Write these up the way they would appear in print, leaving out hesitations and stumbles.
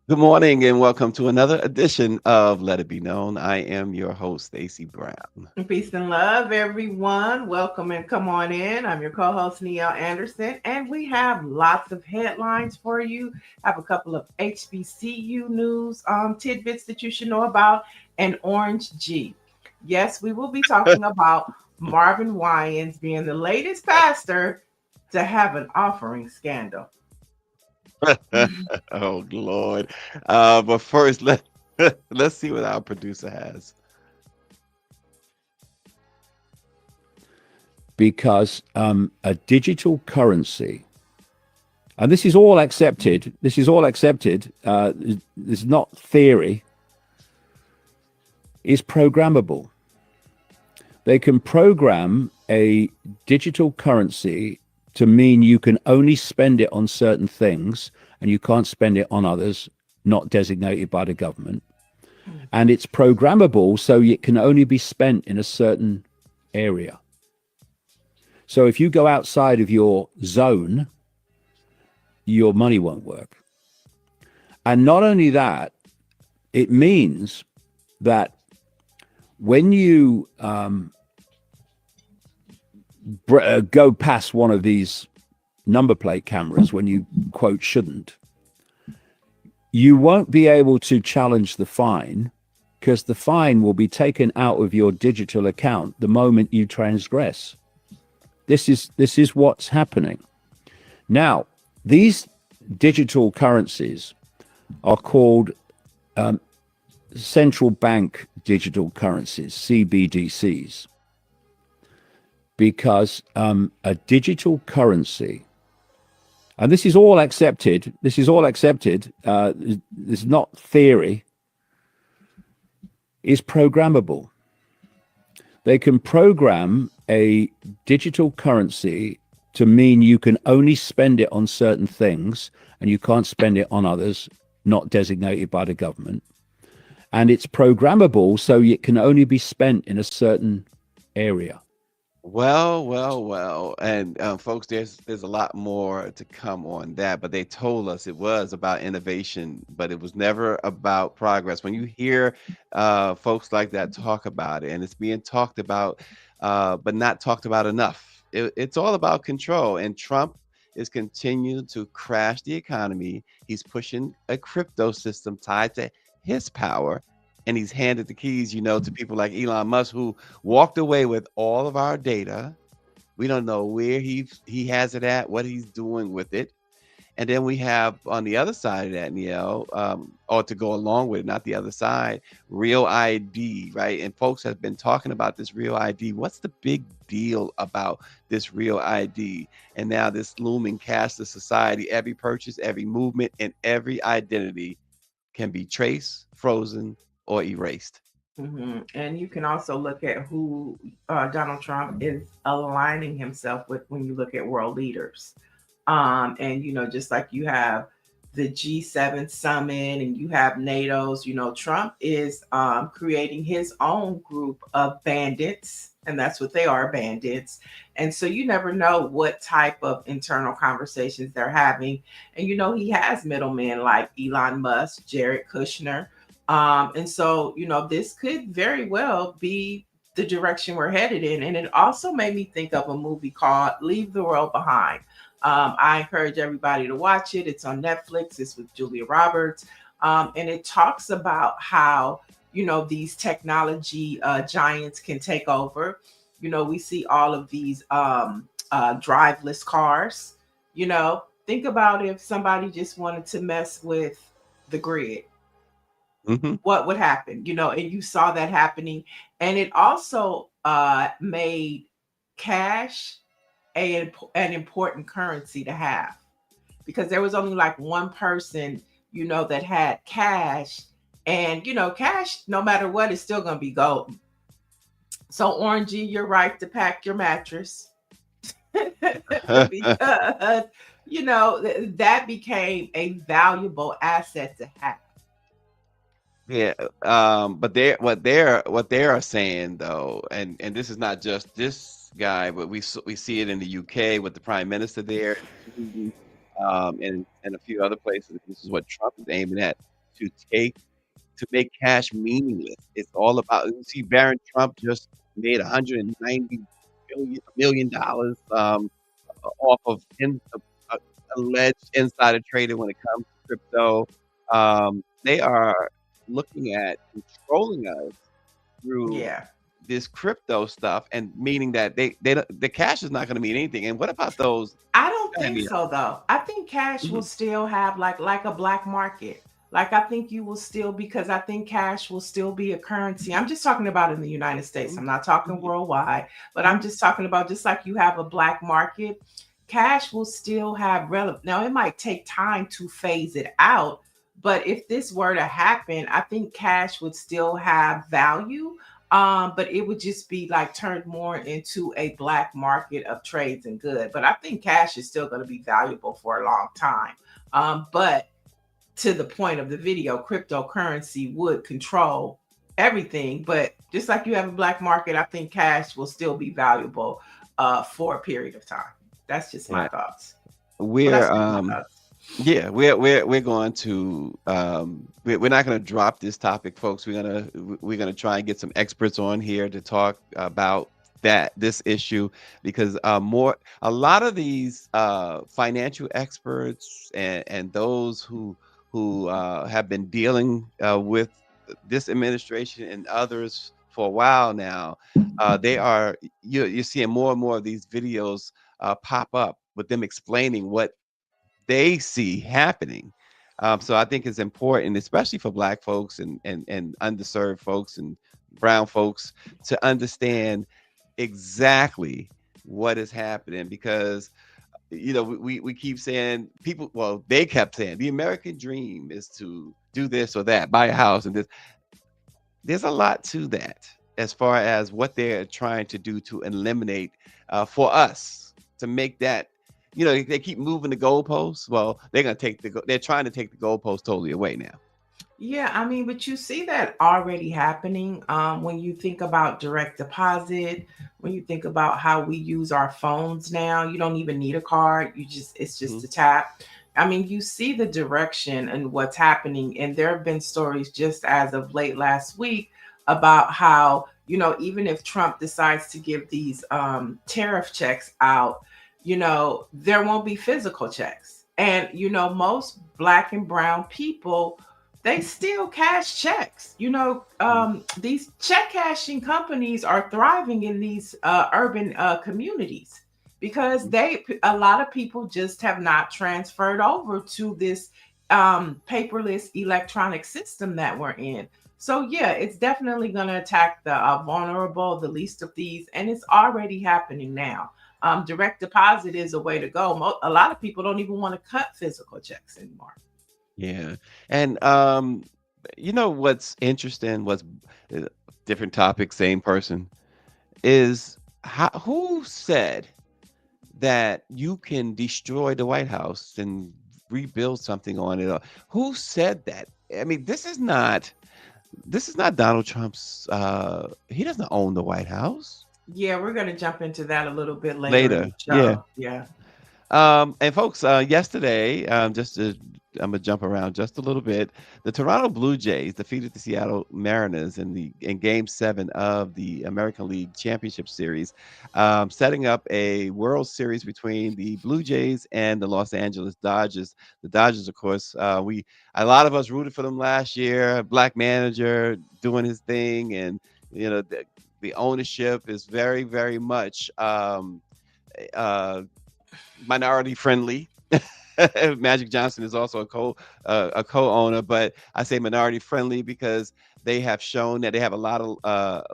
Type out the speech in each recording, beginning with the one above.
Good morning and welcome to another edition of Let It Be Known. I am your host, Stacy Brown. Peace and love, everyone. Welcome and come on in. I'm your co-host, Neil Anderson, and we have lots of headlines for you. Have a couple of HBCU news tidbits that you should know about, and Orange G. Yes, we will be talking about Marvin Winans being the latest pastor to have an offering scandal. Oh Lord. But first let's see what our producer has. Because a digital currency, and this is all accepted. This is all accepted. This is not theory. Is programmable. They can program a digital currency to mean you can only spend it on certain things and you can't spend it on others not designated by the government. And it's programmable so it can only be spent in a certain area. So if you go outside of your zone, your money won't work. And not only that, it means that when you go past one of these number plate cameras when you quote shouldn't, you won't be able to challenge the fine because the fine will be taken out of your digital account the moment you transgress. This is what's happening. Now, these digital currencies are called central bank digital currencies, CBDCs, because a digital currency, and this is all accepted. This is all accepted. This is not theory. Is programmable. They can program a digital currency to mean you can only spend it on certain things and you can't spend it on others not designated by the government. And it's programmable so it can only be spent in a certain area. Well. And folks, there's a lot more to come on that, but they told us it was about innovation, but it was never about progress. When you hear folks like that talk about it, and it's being talked about, but not talked about enough, it's all about control. And Trump is continuing to crash the economy. He's pushing a crypto system tied to his power. And he's handed the keys, to people like Elon Musk, who walked away with all of our data. We don't know where he has it at, what he's doing with it. And then we have on the other side of that, Neil, or to go along with it, not the other side, real ID, right? And folks have been talking about this real ID. What's the big deal about this real ID? And now this looming cashless society, every purchase, every movement, and every identity can be traced, frozen, or erased. And you can also look at who Donald Trump is aligning himself with when you look at world leaders. And, just like you have the G7 summit and you have NATO's, Trump is creating his own group of bandits. And that's what they are, bandits. And so you never know what type of internal conversations they're having. And, he has middlemen like Elon Musk, Jared Kushner. And so, this could very well be the direction we're headed in. And it also made me think of a movie called Leave the World Behind. I encourage everybody to watch it. It's on Netflix. It's with Julia Roberts. And it talks about how, these technology giants can take over. We see all of these driveless cars. Think about if somebody just wanted to mess with the grid, Hmm. what would happen, and you saw that happening. And it also made cash an important currency to have, because there was only like one person, that had cash. And cash, no matter what, is still going to be gold. So Orangey, you're right to pack your mattress. Because that became a valuable asset to have. Yeah, but what they are saying though, and this is not just this guy, but we see it in the UK with the prime minister there, and a few other places. This is what Trump is aiming at. to take to make cash meaningless. It's all about. You see, Barron Trump just made 190 million dollars off of uh, alleged insider trading when it comes to crypto. They are looking at controlling us through Yeah. this crypto stuff, and meaning that the cash is not going to mean anything. And what about those? I don't Go ahead, think Mia. so though. I think cash will Mhm, still have like a black market. Like I think you will still, because I think cash will still be a currency. I'm just talking about in the United States. mhm, I'm not talking mhm, worldwide, but I'm mhm. just talking about just like you have a black market, cash will still have relevant. Now it might take time to phase it out, but if this were to happen, I think cash would still have value, but it would just be like turned more into a black market of trades and good. But I think cash is still going to be valuable for a long time. But to the point of the video, cryptocurrency would control everything. But just like you have a black market, I think cash will still be valuable for a period of time. That's just my Yeah, thoughts. Well, we're that's just my thoughts. yeah, we're going to we're not going to drop this topic, folks. We're gonna try and get some experts on here to talk about this issue, because more a lot of these financial experts and those who have been dealing with this administration and others for a while now, they are you're seeing more and more of these videos pop up with them explaining what they see happening. So I think it's important, especially for Black folks and underserved folks and brown folks, to understand exactly what is happening, because we keep saying, people, well, they kept saying the American dream is to do this or that, buy a house and this. There's a lot to that, as far as what they're trying to do to eliminate, for us to make that. They keep moving the goalposts. Well, they're trying to take the goalposts totally away now. Yeah, I mean, but you see that already happening when you think about direct deposit, when you think about how we use our phones now. You don't even need a card. It's just Mhm. a tap. I mean, you see the direction and what's happening. And there have been stories just as of late last week about how, even if Trump decides to give these tariff checks out, there won't be physical checks. And, most black and brown people, they still cash checks. Mhm. These check cashing companies are thriving in these urban communities because a lot of people just have not transferred over to this paperless electronic system that we're in. So yeah, it's definitely going to attack the vulnerable, the least of these, and it's already happening now. Direct deposit is a way to go. A lot of people don't even want to cut physical checks anymore. Yeah, and what's interesting, what's uh, different topic, same person, is who said that you can destroy the White House and rebuild something on it. Who said that? I mean, this is not Donald Trump's. He doesn't own the White House. Yeah, we're going to jump into that a little bit later in Later, the yeah. show. Yeah. And folks, yesterday, I'm gonna jump around just a little bit. The Toronto Blue Jays defeated the Seattle Mariners in Game 7 of the American League Championship Series, setting up a World Series between the Blue Jays and the Los Angeles Dodgers. The Dodgers, of course, a lot of us rooted for them last year. Black manager doing his thing, and the ownership is very, very much. Uh, Minority friendly. Magic Johnson is also a co-owner, but I say minority friendly because they have shown that they have a lot of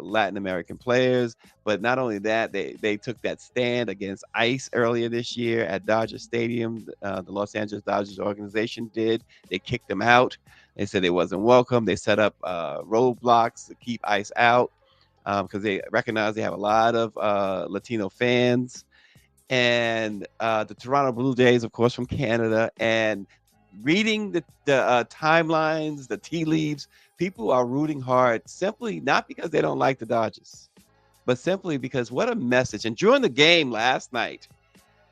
Latin American players. But not only that, they took that stand against ICE earlier this year at Dodger Stadium. The Los Angeles Dodgers organization did. They kicked them out. They said they wasn't welcome. They set up roadblocks to keep ICE out, because they recognize they have a lot of Latino fans, and the Toronto Blue Jays, of course, from Canada. And reading the timelines, the tea leaves, people are rooting hard simply not because they don't like the Dodgers, but simply because what a message. And during the game last night,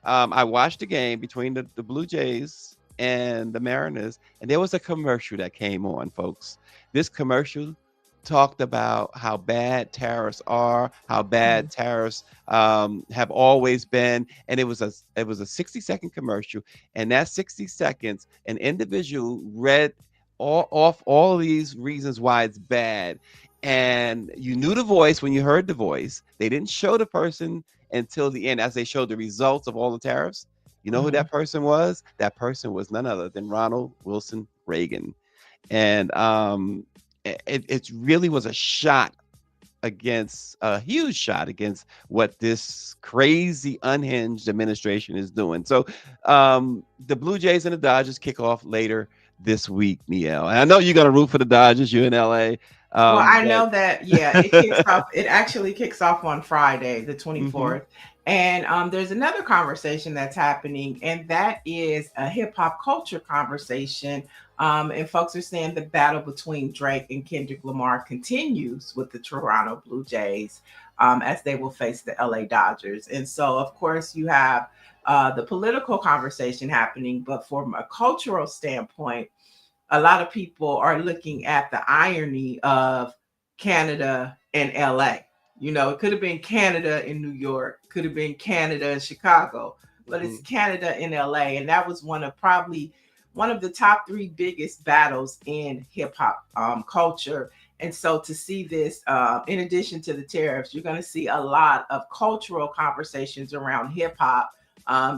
I watched the game between the Blue Jays and the Mariners, and there was a commercial that came on, folks. This commercial talked about how bad tariffs are, how bad Mhm. tariffs have always been, and it was a 60-second commercial, and that 60 seconds, an individual read off all of these reasons why it's bad, and you knew the voice when you heard the voice. They didn't show the person until the end, as they showed the results of all the tariffs. You know who Mhm. that person was? That person was none other than Ronald Wilson Reagan. And it really was a shot against a huge shot against what this crazy unhinged administration is doing. So the Blue Jays and the Dodgers kick off later this week, Niel. And I know you're gonna root for the Dodgers, you're in LA. Well, I But know that, yeah, it kicks off. It actually kicks off on Friday, the hmm 24th. And there's another conversation that's happening, and that is a hip hop culture conversation. And folks are saying the battle between Drake and Kendrick Lamar continues with the Toronto Blue Jays, as they will face the LA Dodgers. And so, of course, you have the political conversation happening, but from a cultural standpoint, a lot of people are looking at the irony of Canada and LA. You know, it could have been Canada in New York, could have been Canada in Chicago, but it's hmm Canada in LA. And that was one of the top three biggest battles in hip hop culture. And so to see this, in addition to the tariffs, you're going to see a lot of cultural conversations around hip hop.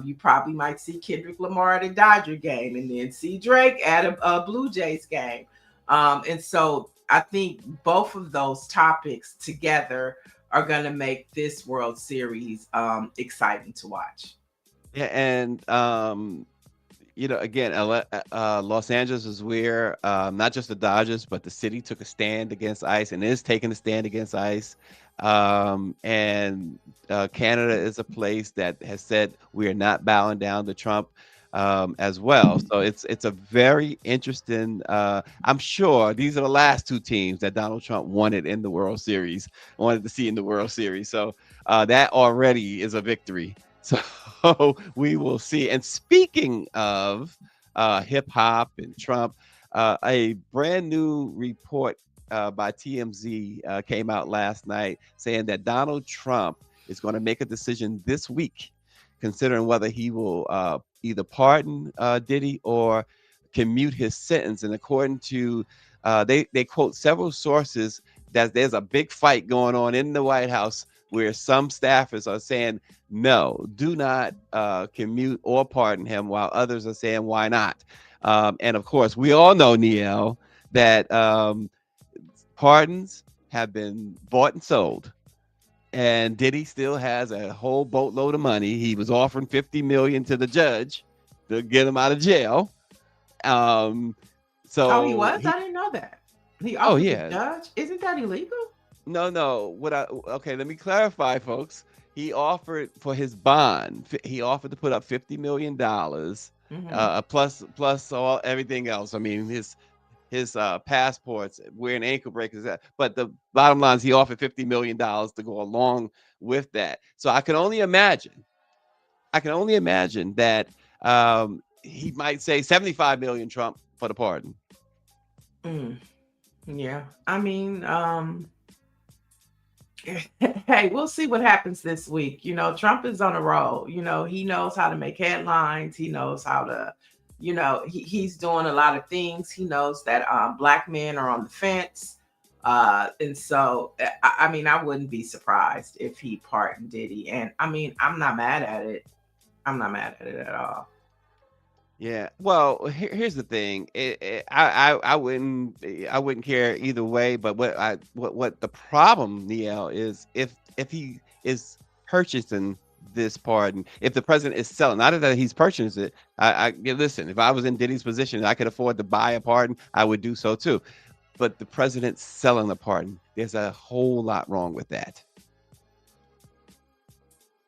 You probably might see Kendrick Lamar at a Dodger game and then see Drake at a Blue Jays game. And so I think both of those topics together are going to make this World Series exciting to watch. Yeah, and again, Los Angeles is where not just the Dodgers, but the city took a stand against ICE and is taking a stand against ICE. And Canada is a place that has said we are not bowing down to Trump as well. So it's a very interesting. I'm sure these are the last two teams that Donald Trump wanted in the World Series, wanted to see in the World Series. So that already is a victory. So we will see. And speaking of hip hop and Trump, a brand new report by TMZ came out last night saying that Donald Trump is going to make a decision this week, considering whether he will either pardon Diddy or commute his sentence. And according to they quote several sources that there's a big fight going on in the White House where some staffers are saying no, do not commute or pardon him, while others are saying why not. And of course, we all know, Niel, that pardons have been bought and sold. And Diddy still has a whole boatload of money. He was offering 50 million to the judge to get him out of jail. Um, Oh, he so was? I he, didn't know that. He oh offered the yeah, judge. Isn't that illegal? no. Okay, let me clarify, folks. He offered for his bond. He offered to put up $50 million, Hmm. plus all everything else. I mean, his passports, wearing ankle breakers. But the bottom line is he offered $50 million to go along with that. So I can only imagine. I can only imagine that he might say 75 million Trump for the pardon. Mm, yeah. I mean, hey, we'll see what happens this week. You know, Trump is on a roll. You know, he knows how to make headlines. He knows how to, he's doing a lot of things. He knows that black men are on the fence. And so, I mean, I wouldn't be surprised if he pardoned Diddy. And I mean, I'm not mad at it. I'm not mad at it at all. Yeah. Well, here's the thing. I wouldn't care either way. But what the problem, Neil, is if he is purchasing this pardon, if the president is selling, not that he's purchasing it. Yeah, listen. If I was in Diddy's position, and I could afford to buy a pardon, I would do so too. But the president selling the pardon, there's a whole lot wrong with that.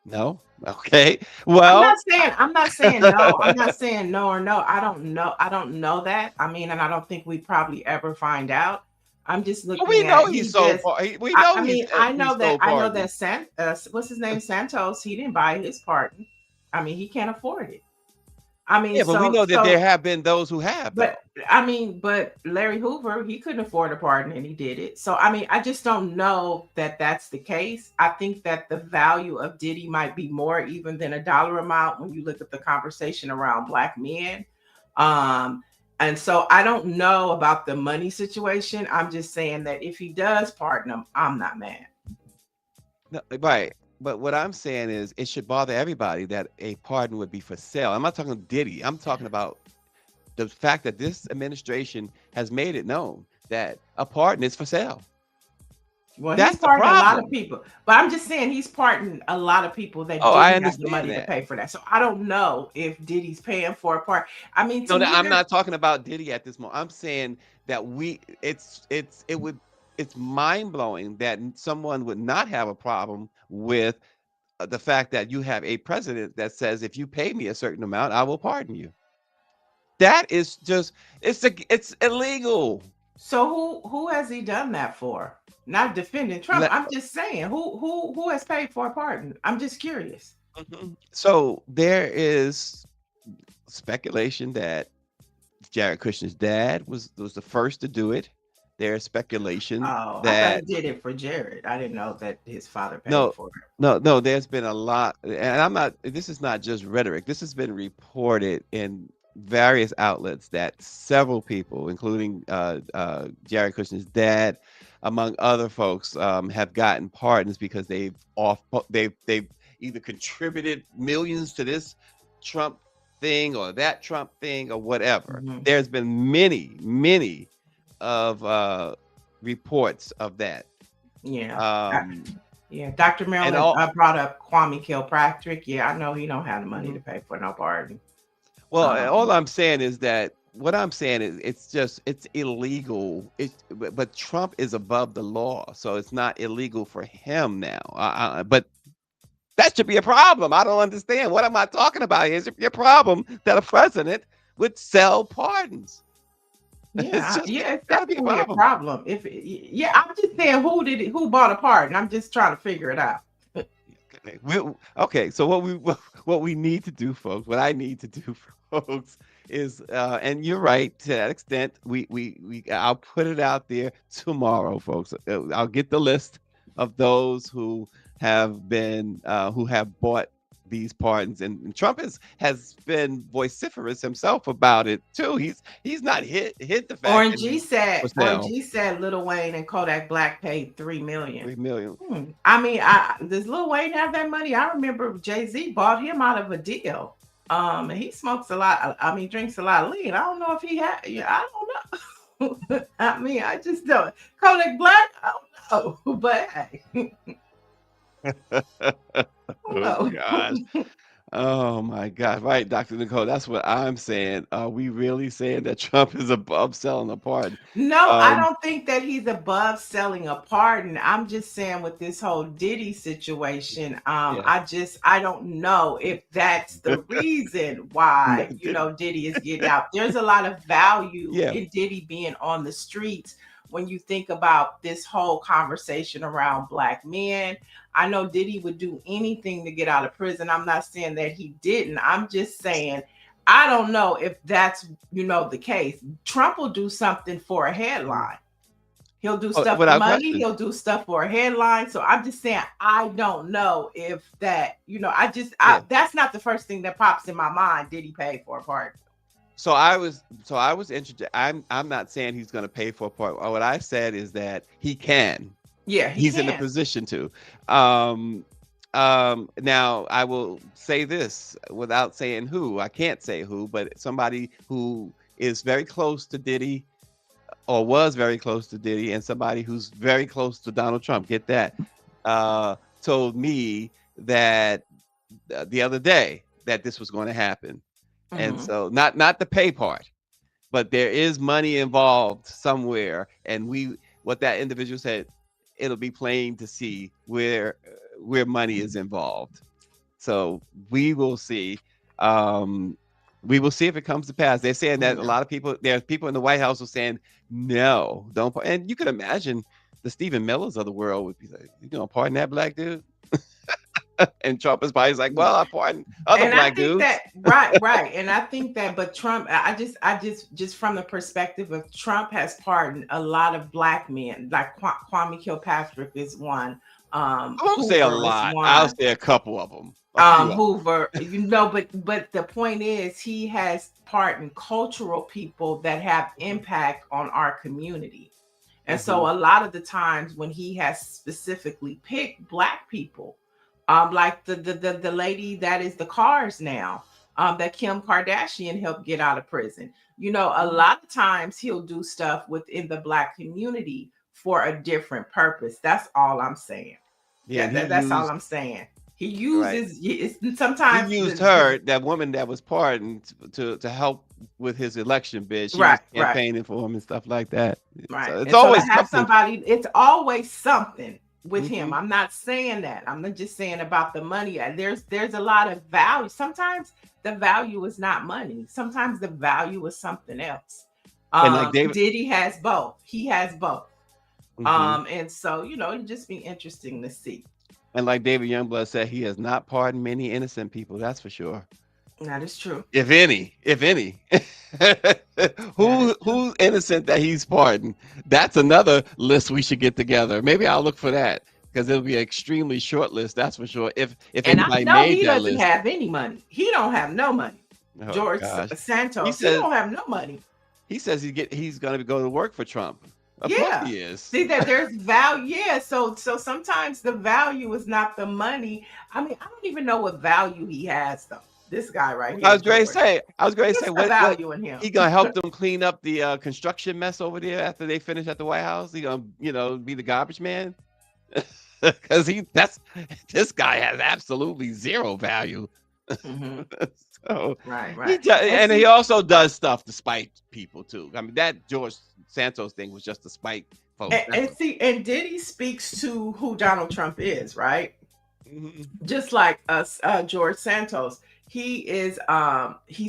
No. Okay. Well, I'm not saying no. I'm not saying no or no. I don't know. I don't know that. I mean, and I don't think we probably ever find out. I'm just we looking know at he he sold. just We know I mean, he stole I know pardons. that what's his name, Santos, he didn't buy his pardon. I mean, he can't afford it. I mean, Yeah, but we so know that there so have been those who have, but though. I mean, but Larry Hoover, he couldn't afford a pardon and he did it. So I mean, I just don't know that that's the case. I think that the value of Diddy might be more even than a dollar amount when you look at the conversation around black men. Um, and so I don't know about the money situation. I'm just saying that if he does pardon him, I'm not mad. No, right. But what I'm saying is it should bother everybody that a pardon would be for sale. I'm not talking Diddy. I'm talking about the fact that this administration has made it known that a pardon is for sale. Well, he's That's the pardoning a lot of problem. people, but I'm just saying he's pardoning a lot of people that Oh, I didn't have the understand money to that. pay for that. So I don't know if Diddy's paying for a part. I mean, to No, me, I'm there's not talking about Diddy at this moment. I'm saying that it's mind blowing that someone would not have a problem with the fact that you have a president that says if you pay me a certain amount, I will pardon you. That is just it's illegal. so who has he done that for? Not defending Trump. Let- I'm just saying who has paid for a pardon. I'm just curious. So there is speculation that Jared Kushner's dad was the first to do it. There's speculation Oh, I thought he that did it for Jared. I didn't know that his father paid no, for it. no, there's been a lot, and I'm not. This is not just rhetoric. This has been reported in various outlets that several people, including Jared Kushner's dad, among other folks, have gotten pardons because they've either contributed millions to this Trump thing or that Trump thing or whatever. Mhm. There's been many of reports of that. Yeah. I- Um, yeah. Dr. and Maryland all brought up Kwame Kilpatrick. Yeah, I know he don't have the money to Mhm. pay for no pardon. Well, all Um, I'm saying is that what I'm saying is it's illegal. But Trump is above the law, so it's not illegal for him now. But that should be a problem. I don't understand. What am I talking about here? It should be a problem that a president would sell pardons. It's Yeah, just yeah, it's got to be a definitely a problem. problem. Yeah, I'm just saying who bought a pardon. I'm just trying to figure it out. Okay, okay, so what we need to do, folks, what I need to do, folks, is and you're right to that extent. We I'll put it out there tomorrow, folks. I'll get the list of those who have bought these pardons, and Trump has been vociferous himself about it too. He's not hid the fact that he's for sale. G said Lil Wayne and Kodak Black paid 3 million. 3 million. I mean, does Lil Wayne have that money? I remember Jay-Z bought him out of a deal. And he smokes a lot. I mean, drinks a lot of lean. I don't know if he had. Yeah, I don't know. I mean, I just don't. Kodak Black, I don't know. But hey, I don't Oh gosh. know. Oh my God. Right, Dr. Nicole. That's what I'm saying. Are we really saying that Trump is above selling a pardon? No, I Um, don't think that he's above selling a pardon. I'm just saying with this whole Diddy situation, yeah. I don't know if that's the reason why, Diddy is getting out. There's a lot of value Yeah. in Diddy being on the streets when you think about this whole conversation around black men. I know Diddy would do anything to get out of prison. I'm not saying that he didn't. I'm just saying I don't know if that's the case. Trump will do something for a Mhm. headline. He'll do Oh, stuff for without money. question. He'll do stuff for a headline. So I'm just saying, I don't know if that, Yeah. that's not the first thing that pops in my mind. Did he pay for a part? So I was interested. I'm not saying he's going to pay for a part. What I said is that he can. Yeah, he He's in the can. position to. Um, now I will say this without saying who. I can't say who, but somebody who is very close to Diddy or was very close to Diddy, and somebody who's very close to Donald Trump. Get that? Told me that the other day that this was going to happen, and Hmm. so not the pay part, but there is money involved somewhere, and what that individual said, it'll be plain to see where money is involved. So we will see. Um, we will see if it comes to pass. They're saying that a Yeah. lot of people, there's people in the White House who are saying no, don't. And you can imagine the Stephen Millers of the world would be like, "You gonna pardon that black dude?" And Trump is probably like, well, I pardon other And I black think that dudes. right. And I think that, but Trump, just from the perspective of Trump has pardoned a lot of black men, like Kwame Kilpatrick is one, I won't say a Hoover is lot. I'll one, say a couple of them, a few of them. Hoover, but the point is he has pardoned cultural people that have impact on our community. And Hmm. so a lot of the times when he has specifically picked black people, like the lady that is the cars now, that Kim Kardashian helped get out of prison. A lot of times he'll do stuff within the black community for a different purpose. That's all I'm saying. Yeah, and he That's all used I'm saying. He right. uses it's He sometimes used the her, that woman that was pardoned, to help with his election bid. She was right. campaigning for him and stuff like that. Right. So it's And so to always have something. somebody, it's always something with him. Hmm. I'm not saying that. I'm not just saying about the money. There's a lot of value. Sometimes the value is not money. Sometimes the value is something else. And like David, Diddy has both. He has both. hmm And so, it'd just be interesting to see. and like David Youngblood said, he has not pardoned many innocent people. That's for sure. That is true. If any, if any. That is true. Who's innocent that he's pardoned? That's another list we should get together. Maybe I'll look for that because it'll be an extremely short list. That's for sure. If And I anybody know made he that doesn't list, have any money. He don't have no money. oh George gosh, he Santos, he says don't have no money. he's going to go to work for Trump. Of course Yeah. he is. See that there's value. Yeah. So sometimes the value is not the money. I mean, I don't even know what value he has though. This guy right I here, was going to George. say, What's the what value in him? he gonna help them clean up the construction mess over there after they finish at the White House? He gonna be the garbage man? Because he that's this guy has absolutely zero value. Hmm. So Right. And and he see, also does stuff to spite people too. I mean, that George Santos thing was just to spite folks. That's and Diddy speaks to who Donald Trump is, right? Mhm. Just like us, George Santos. He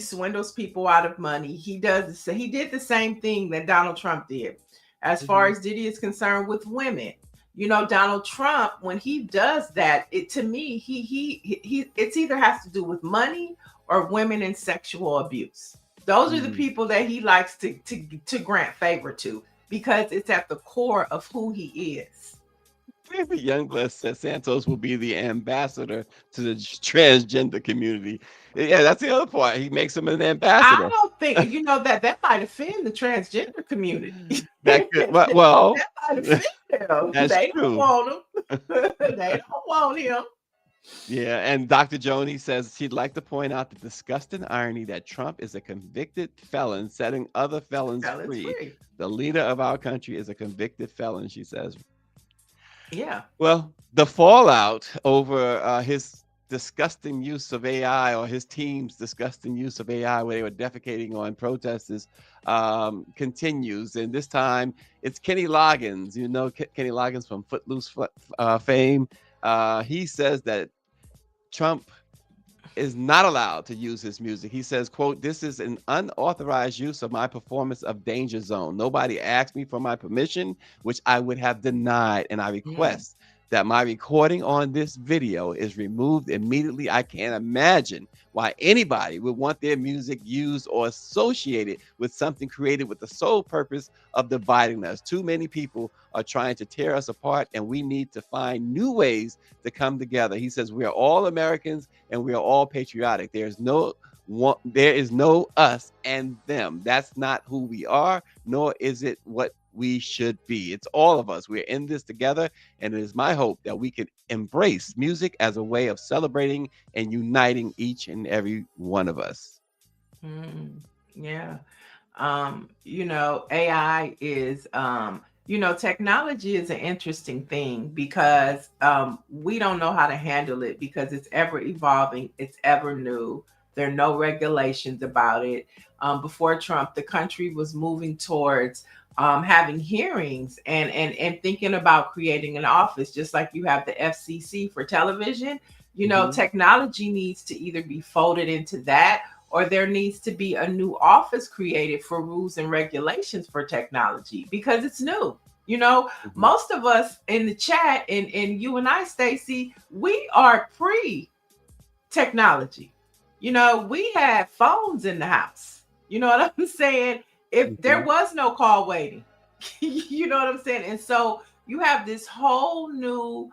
swindles people out of money. He did the same thing that Donald Trump did. As far Mhm. as Diddy is concerned with women, Donald Trump, when he does that, it to me, he it's either has to do with money or women and sexual abuse. Those are the Mm. people that he likes to grant favor to because it's at the core of who he is. David Youngblood said Santos will be the ambassador to the transgender community. Yeah, that's the other part. He makes him an I ambassador. don't think that might offend the transgender community. That could well, That might offend them. that's They don't true. want him. They don't want him. Yeah, and Dr. Joni says she'd like to point out the disgusting irony that Trump is a convicted felon setting other felons Felons free. free. The leader of our country is a convicted felon, she says. Yeah. Well, the fallout over his disgusting use of AI, or his team's disgusting use of AI, where they were defecating on protesters, continues. And this time it's Kenny Loggins. Kenny Loggins from Footloose fame. He says that Trump is not allowed to use his music. He says, quote, "This is an unauthorized use of my performance of Danger Zone. Nobody asked me for my permission, which I would have denied, and I Mm. request that my recording on this video is removed immediately. I can't imagine why anybody would want their music used or associated with something created with the sole purpose of dividing us. Too many people are trying to tear us apart, and we need to find new ways to come together." He says, "We are all Americans and we are all patriotic. There is no us and them. That's not who we are, nor is it what we should be. It's all of us. We're in this together, and it is my hope that we can embrace music as a way of celebrating and uniting each and every one of us." Mm. Yeah. AI is technology is an interesting thing because we don't know how to handle it because it's ever evolving, it's ever new. There are no regulations about it. Before Trump, the country was moving towards having hearings and thinking about creating an office, just like you have the FCC for television. Mhm. Technology needs to either be folded into that or there needs to be a new office created for rules and regulations for technology because it's new. You know, Mhm. most of us in the chat, and you and I, Stacy, we are pre technology. You know, we had phones in the house. You know what I'm saying? If there Mhm. was no call waiting, you know what I'm saying? And so you have this whole new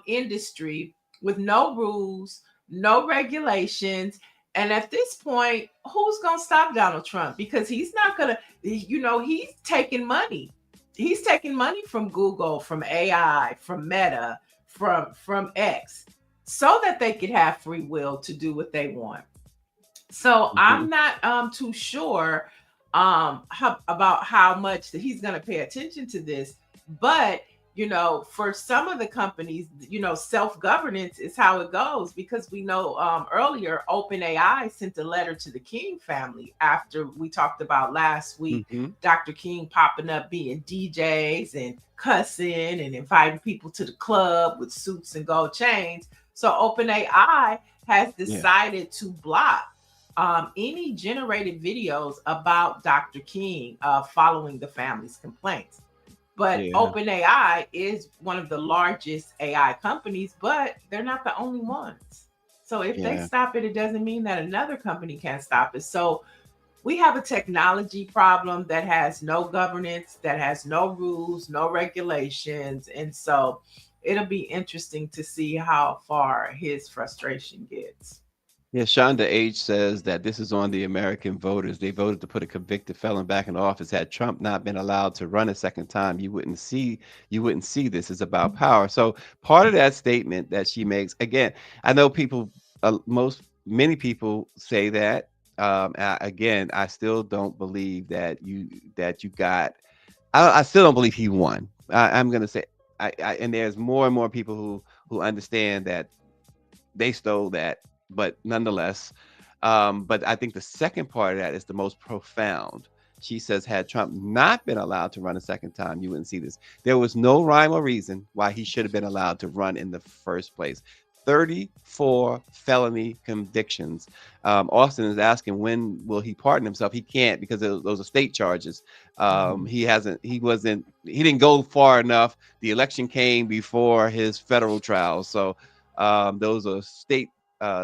industry with no rules, no regulations. And at this point, who's going to stop Donald Trump? Because he's not going to, he's taking money. He's taking money from Google, from AI, from Meta, from X, so that they could have free will to do what they want. So Mhm. I'm not too sure about how much that he's going to pay attention to this, but for some of the companies, self-governance is how it goes, because we know earlier OpenAI sent a letter to the King family after we talked about last week, Mhm. Dr. King popping up being DJs and cussing and inviting people to the club with suits and gold chains. So OpenAI has Yeah. decided to block any generated videos about Dr. King following the family's complaints. But Yeah. OpenAI is one of the largest AI companies, but they're not the only ones. So if they Yeah. stop it, it doesn't mean that another company can't stop it. So we have a technology problem that has no governance, that has no rules, no regulations. And so it'll be interesting to see how far his frustration gets. Yeah, Shonda H says that this is on the American voters. They voted to put a convicted felon back in office. Had Trump not been allowed to run a second time, you wouldn't see this. It's about power. So part of that statement that she makes, again, I know people, many people say that. Again, I still don't believe that you got. I still don't believe he won. I'm gonna say, and there's more and more people who understand that they stole that, but nonetheless. But I think the second part of that is the most profound. She says, had Trump not been allowed to run a second time, you wouldn't see this. There was no rhyme or reason why he should have been allowed to run in the first place. 34 felony convictions. Austin is asking, when will he pardon himself? He can't, because those are state charges. Mhm. He didn't go far enough. The election came before his federal trial. So those are state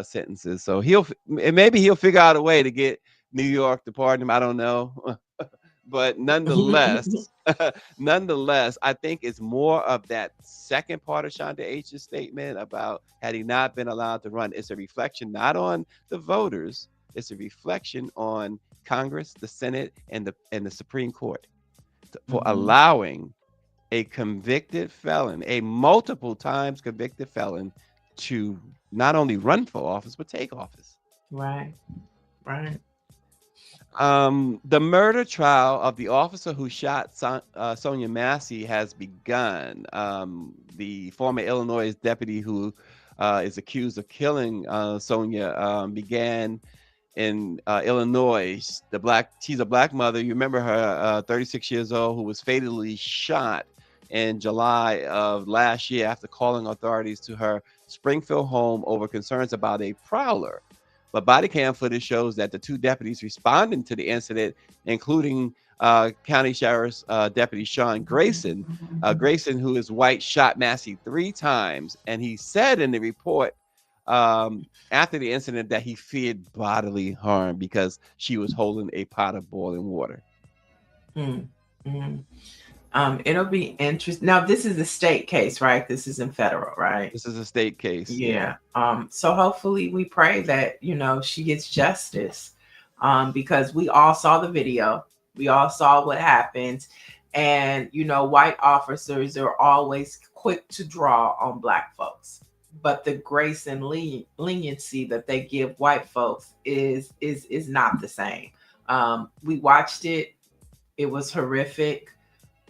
sentences. So maybe he'll figure out a way to get New York to pardon him. I don't know. But nonetheless, nonetheless, I think it's more of that second part of Shonda H's statement about, had he not been allowed to run. It's a reflection not on the voters. It's a reflection on Congress, the Senate, and the Supreme Court for Mhm. allowing a convicted felon, a multiple times convicted felon, to not only run for office but take office. Right, right. The murder trial of the officer who shot Sonia Massey has begun. The former Illinois deputy who is accused of killing Sonia began in Illinois. She's a black mother. You remember her, 36 years old, who was fatally shot in July of last year after calling authorities to her Springfield home over concerns about a prowler. But body cam footage shows that the two deputies responding to the incident, including County Sheriff's Deputy Sean Grayson, who is white, shot Massey 3 times, and he said in the report after the incident that he feared bodily harm because she was holding a pot of boiling water. Mm, mm. It'll be interesting. Now, this is a state case, right? This isn't federal, right? This is a state case. Yeah. Yeah. So hopefully we pray that, she gets justice. Because we all saw the video. We all saw what happened. And, white officers are always quick to draw on black folks. But the grace and leniency that they give white folks is not the same. We watched it. It was horrific.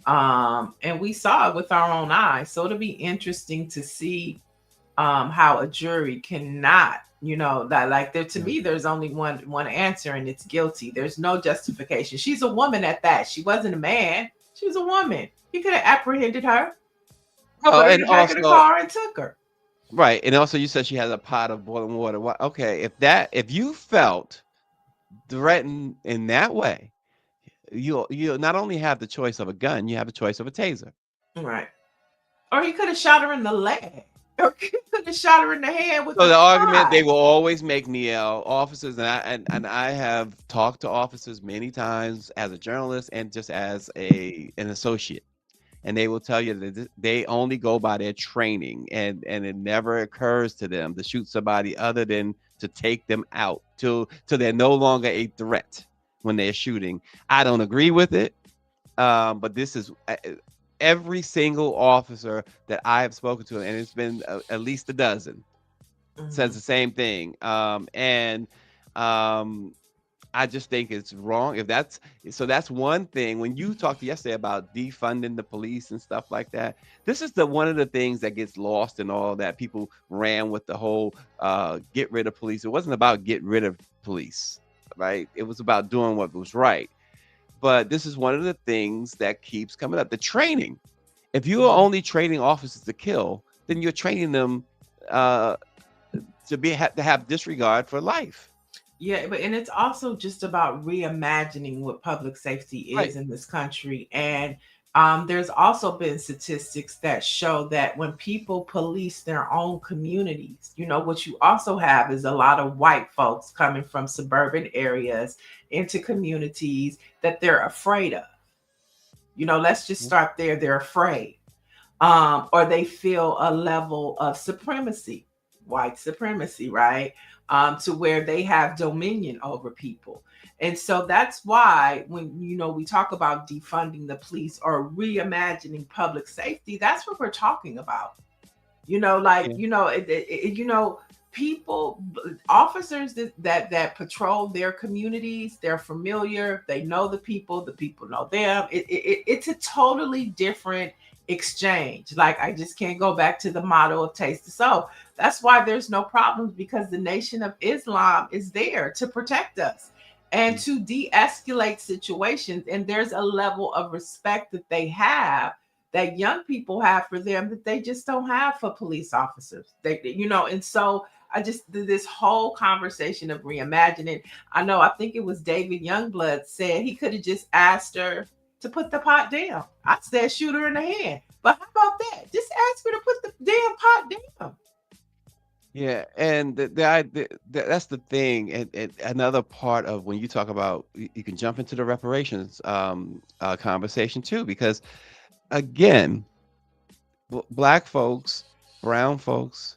And we saw it with our own eyes. So it'll be interesting to see how a jury cannot, that, like, there, to Yeah. me there's only one answer, and it's guilty. There's no justification. She's a woman at that. She wasn't a man. She was a woman. He could have apprehended her, Oh, put her in and the back of the also, car, and took her. right, and also you said she has a pot of boiling water. Okay, if you felt threatened in that way, you not only have the choice of a gun, you have the choice of a taser. Right. Or he could have shot her in the leg. Or he could have shot her in the head with So the the argument they fly. will always make, Niel, officers, and I have talked to officers many times as a journalist and just as an associate, and they will tell you that they only go by their training, and it never occurs to them to shoot somebody other than to take them out till they're no longer a threat when they're shooting. I don't agree with it, but this is every single officer that I have spoken to, and it's been at least a dozen, says Mhm. the same thing. And um, I just think it's wrong. If that's so, that's one thing. When you talked yesterday about defunding the police and stuff like that, this is the one of the things that gets lost in all that. People ran with the whole get rid of police. It wasn't about get rid of police, right? It was about doing what was right. But this is one of the things that keeps coming up. The training. If you are Mhm. only training officers to kill, then you're training them uh, to have disregard for life. Yeah, but and it's also just about reimagining what public safety Right. is in this country. And there's also been statistics that show that when people police their own communities, what you also have is a lot of white folks coming from suburban areas into communities that they're afraid of. Let's just Mhm. start there. They're afraid, or they feel a level of supremacy, white supremacy, right? To where they have dominion over people. And so that's why when we talk about defunding the police or reimagining public safety, that's what we're talking about. Like Yeah. people, officers that patrol their communities, they're familiar, they know the people know them. It's a totally different exchange. Like, I just can't go back to the motto of taste the soul. That's why there's no problems, because the Nation of Islam is there to protect us and Mm. to de-escalate situations, and there's a level of respect that they have, that young people have for them, that they just don't have for police officers. And so I just this whole conversation of reimagining. I think it was David Youngblood said he could have just asked her to put the pot down. I said shoot her in the hand. But how about that? Just ask her to put the damn pot down. Yeah, and that's the thing, and another part of when you talk about you can jump into the reparations conversation too, because again, black folks, brown folks,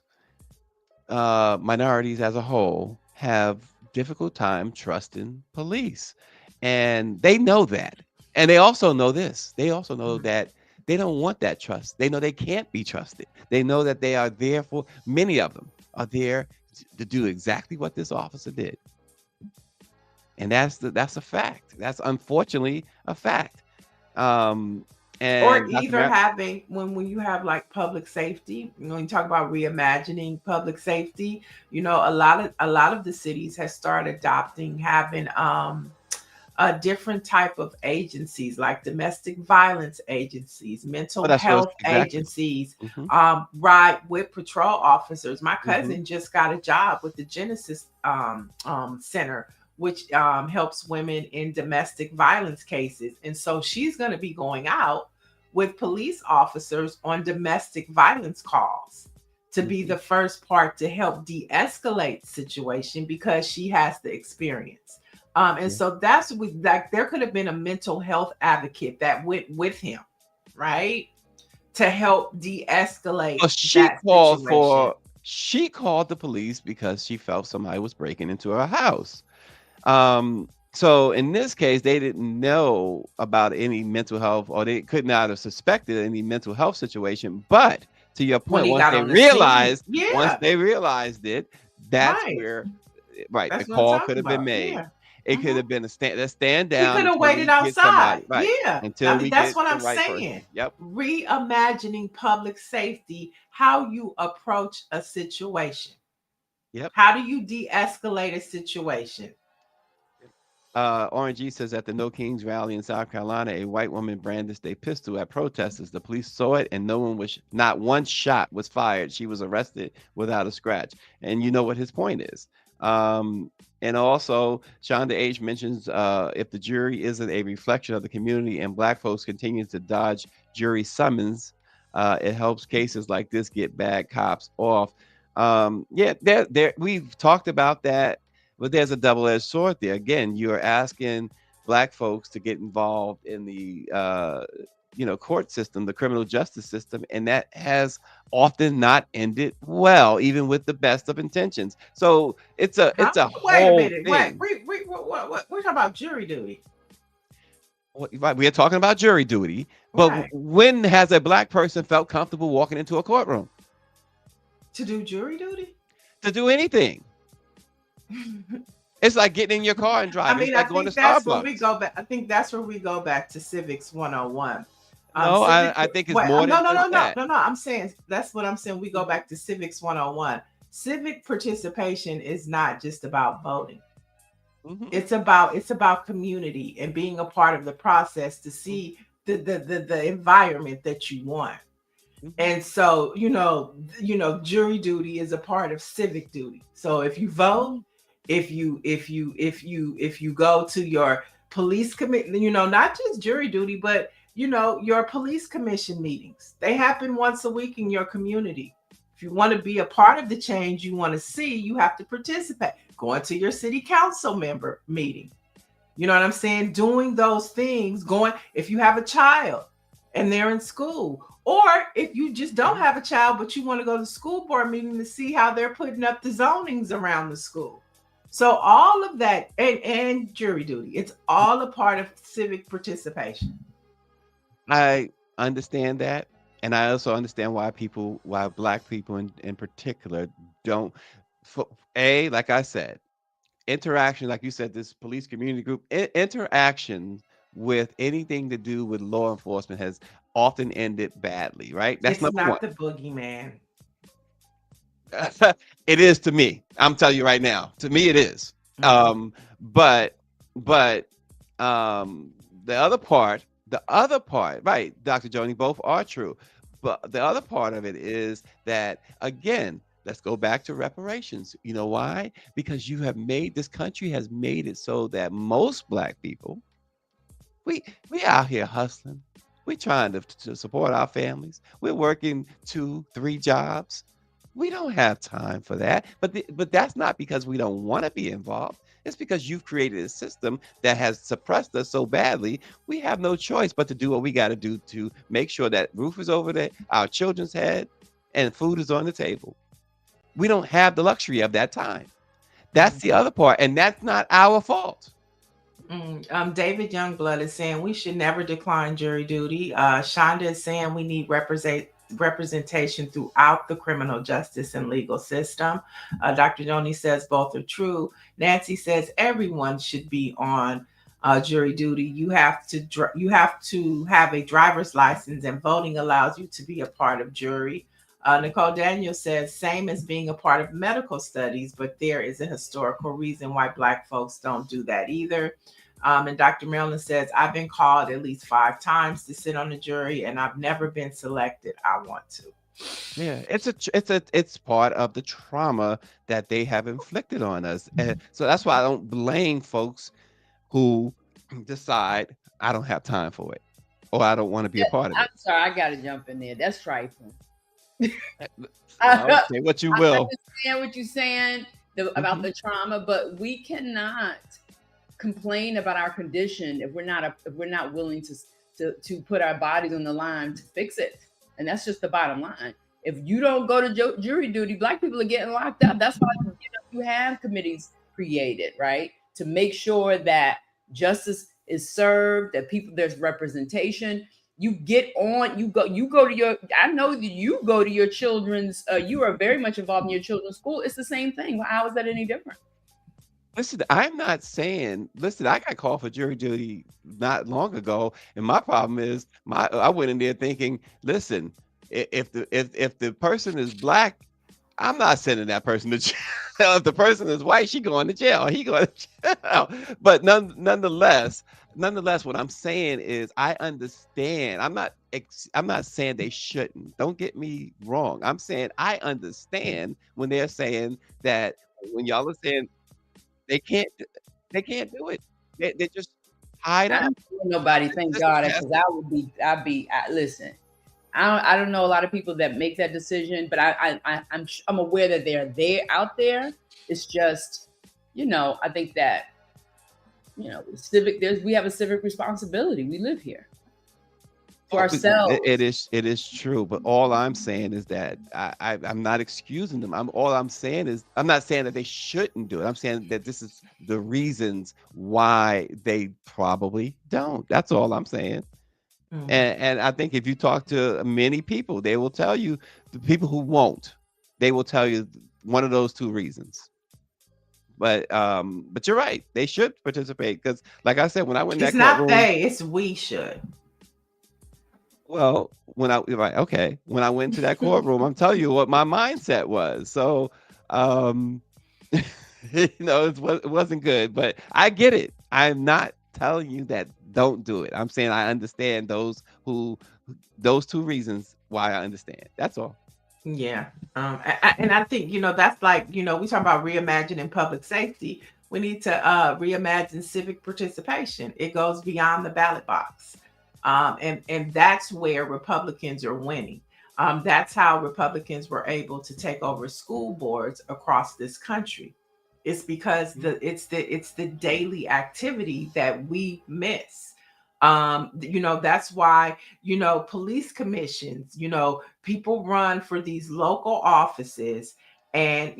minorities as a whole have difficult time trusting police, and they know that, and they also know this. They also know that they don't want that trust. They know they can't be trusted. They know that they are there for many of them are there to do exactly what this officer did, and that's a fact. That's unfortunately a fact. Um, Or and Dr. either Matt, having, when you have like public safety, when you talk about reimagining public safety, a lot of the cities has started adopting having a different type of agencies, like domestic violence agencies, oh, mental that's what health exactly. agencies, Hmm. right, with patrol officers. My Hmm. cousin just got a job with the Genesis Center, which helps women in domestic violence cases. And so she's going to be going out with police officers on domestic violence calls to be Hmm. the first part to help de-escalate the situation, because she has the experience. And Yeah. so that's like there could have been a mental health advocate that went with him, right, to help de-escalate Well, that situation. she called the police because she felt somebody was breaking into her house. So in this case, they didn't know about any mental health, or they could not have suspected any mental health situation. But to your When point, he got on the scene, once yeah, they realized it, that's right. where, right, the That's what I'm call could talking have been about. made. Yeah. It could Hmm. have been let's stand He down could have until waited we get somebody, outside. right, Yeah. I until mean, we that's get what the I'm right person. saying. Yep. Reimagining public safety, how you approach a situation. Yep. How do you de-escalate a situation? Orange E says at the No Kings rally in South Carolina, a white woman brandished a pistol at protesters. The police saw it, and no one was not one shot was fired. She was arrested without a scratch. And you know what his point is. Um, and also, Shonda H mentions if the jury isn't a reflection of the community and Black folks continue to dodge jury summons, it helps cases like this get bad cops off. Yeah, there. We've talked about that, but there's a double-edged sword there. Again, you're asking Black folks to get involved in the court system, the criminal justice system, and that has often not ended well, even with the best of intentions. So Huh? it's a Wait a whole minute. Wait. thing. What? We're talking about jury duty, Right, we are talking about jury duty, but right? when has a Black person felt comfortable walking into a courtroom To do jury duty. to do anything? It's like getting in your car and I driving. It's mean, I like going to think that's when we Starbucks. go back. I think that's where we go back to civics 101. No, Civic. I think it's Wait. more No. than No. just No. No. that. No. No. I'm saying that's what I'm saying. We go Mhm, back to civics 101. Civic participation is not just about voting. mhm, It's about community and being a part of the process to mhm, see the environment that you want. mhm, And so, jury duty is a part of civic duty. So if you vote, mhm, if you go to your police committee, not just jury duty, but your police commission meetings. They happen once a week in your community. If you want to be a part of the change you want to see, you have to participate. Going to your city council member meeting. You know what I'm saying? Doing those things, going if you have a child and they're in school, or if you just don't mhm. have a child but you want to go to school board meeting to see how they're putting up the zonings around the school. So all of that and jury duty, it's all a part of civic participation. I understand that, and I also understand why Black people in particular don't. Like I said, interaction, like you said, this police community group interaction with anything to do with law enforcement has often ended badly. Right? That's It's number one. not the boogeyman. It is to me. I'm telling you right now. To me, it is. Mm-hmm. But but um, the other part, right, Dr. Joni, both are true. But the other part of it is that again, let's go back to reparations. You know why? Because this country has made it so that most Black people, we out here hustling. We trying to support our families. We're working 2, 3 jobs. We don't have time for that. But that's not because we don't want to be involved. It's because you've created a system that has suppressed us so badly. We have no choice but to do what we got to do to make sure that roof is over our children's head and food is on the table. We don't have the luxury of that time. That's the other part, and that's not our fault. David Youngblood is saying we should never decline jury duty. Shonda is saying we need representation throughout the criminal justice and legal system. Dr. Joni says both are true. Nancy says everyone should be on jury duty. You have to have a driver's license, and voting allows you to be a part of jury. Nicole Daniel says, same as being a part of medical studies, but there is a historical reason why Black folks don't do that either. And Dr. Marilyn says, I've been called at least 5 times to sit on the jury, and I've never been selected. I want to. Yeah, it's part of the trauma that they have inflicted on us. And so that's why I don't blame folks who decide I don't have time for it or I don't want to be a part of I'm it. sorry, I gotta jump in there. That's trifling. Uh, Well, I say what you will. understand what you're saying about Mhm. the trauma, but we cannot complain about our condition if we're not willing to put our bodies on the line to fix it. And that's just the bottom line. If you don't go to jury duty, Black people are getting locked up. That's why you have committees created, right, to make sure that justice is served, that people there's representation. You get on, you go to your. I know that you go to your children's. You are very much involved in your children's school. It's the same thing. How is that any different? Listen, I'm not saying, listen, I got called for jury duty not long ago, and my problem is I went in there thinking, listen, if the person is Black, I'm not sending that person to jail. If the person is white, she going to jail. He going to jail. But nonetheless, what I'm saying is I understand. I'm not saying they shouldn't. Don't get me wrong. I'm saying I understand when they're saying that when y'all are saying they can't, they can't do it. They just tied I up. don't know nobody, The thank system God, has because listen. I don't know a lot of people that make that decision, but I'm aware that they're out there. It's just, I think that we have a civic responsibility. We live here for Oh, it ourselves. it is true, but all I'm saying is that I'm not excusing them. All I'm saying is I'm not saying that they shouldn't do it. I'm saying that this is the reasons why they probably don't. That's all I'm saying. Mm. And I think if you talk to many people, they will tell you, the people who won't, they will tell you one of those two reasons. But you're right. They should participate because, like I said, when I went in It's that not courtroom, they, it's we should. well, when I right, okay, when I went to that courtroom, I'm telling you what my mindset was. So, um, it wasn't good, but I get it. I'm not telling you that don't do it. I'm saying I understand those two reasons why I understand. That's all. Yeah. And I think, that's like, we talk about reimagining public safety. We need to reimagine civic participation. It goes beyond the ballot box. And that's where Republicans are winning. That's how Republicans were able to take over school boards across this country. It's because Mhm. it's the daily activity that we miss. That's why, police commissions, people run for these local offices. And,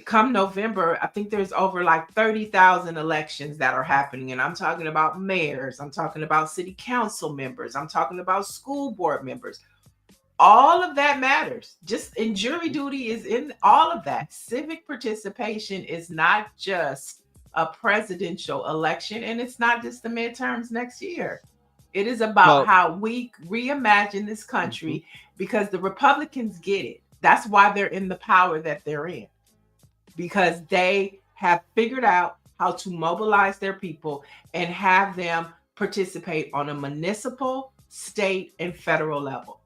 come November, I think there's over like 30,000 elections that are happening. And I'm talking about mayors, I'm talking about city council members, I'm talking about school board members. All of that matters. Just in jury Mhm. duty is in all of that. Civic participation is not just a presidential election, and it's not just the midterms next year. It is about Well, how we reimagine this mhm. country, because the Republicans get it. That's why they're in the power that they're in, because they have figured out how to mobilize their people and have them participate on a municipal, state, and federal level.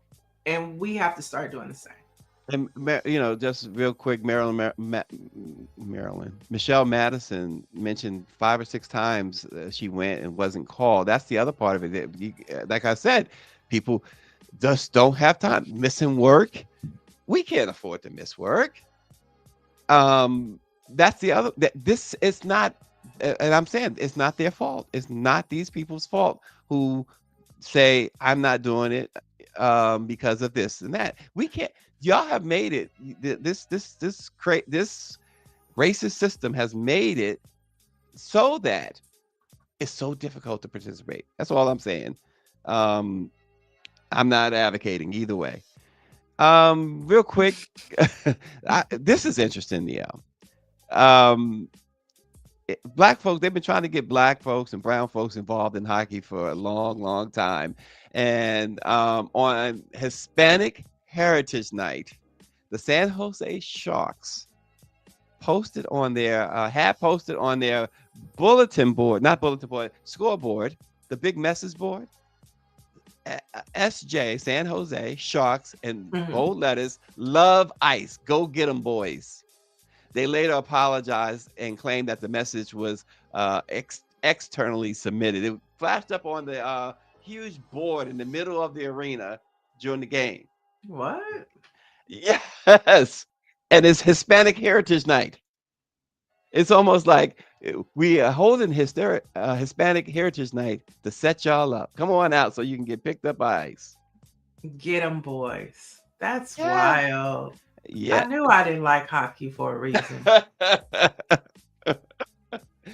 And we have to start doing the same. And just real quick, Maryland, Michelle Madison mentioned 5 or 6 times she went and wasn't called. That's the other part of it. Like I said, people just don't have time. Missing work. We can't afford to miss work. Um, that's the other. This is not, and I'm saying it's not their fault. It's not these people's fault who say I'm not doing it because of this and that. We can't. Y'all have made it. This racist system has made it so that it's so difficult to participate. That's all I'm saying. Um, I'm not advocating either way. Real quick, this is interesting, Neil. Um, Black folks, they've been trying to get black folks and brown folks involved in hockey for a long, long time. And on Hispanic Heritage Night, the San Jose Sharks had posted on their bulletin board, not bulletin board, scoreboard, the big message board, SJ, San Jose Sharks, in Mhm. bold letters, love ice. Go get them, boys. They later apologized and claimed that the message was externally submitted. It flashed up on the huge board in the middle of the arena during the game. What? Yes. And it's Hispanic Heritage Night. It's almost like we are holding Hispanic Heritage Night to set y'all up. Come on out so you can get picked up by ice. Get them, boys. That's Yeah. wild. Yeah. I knew I didn't like hockey for a reason.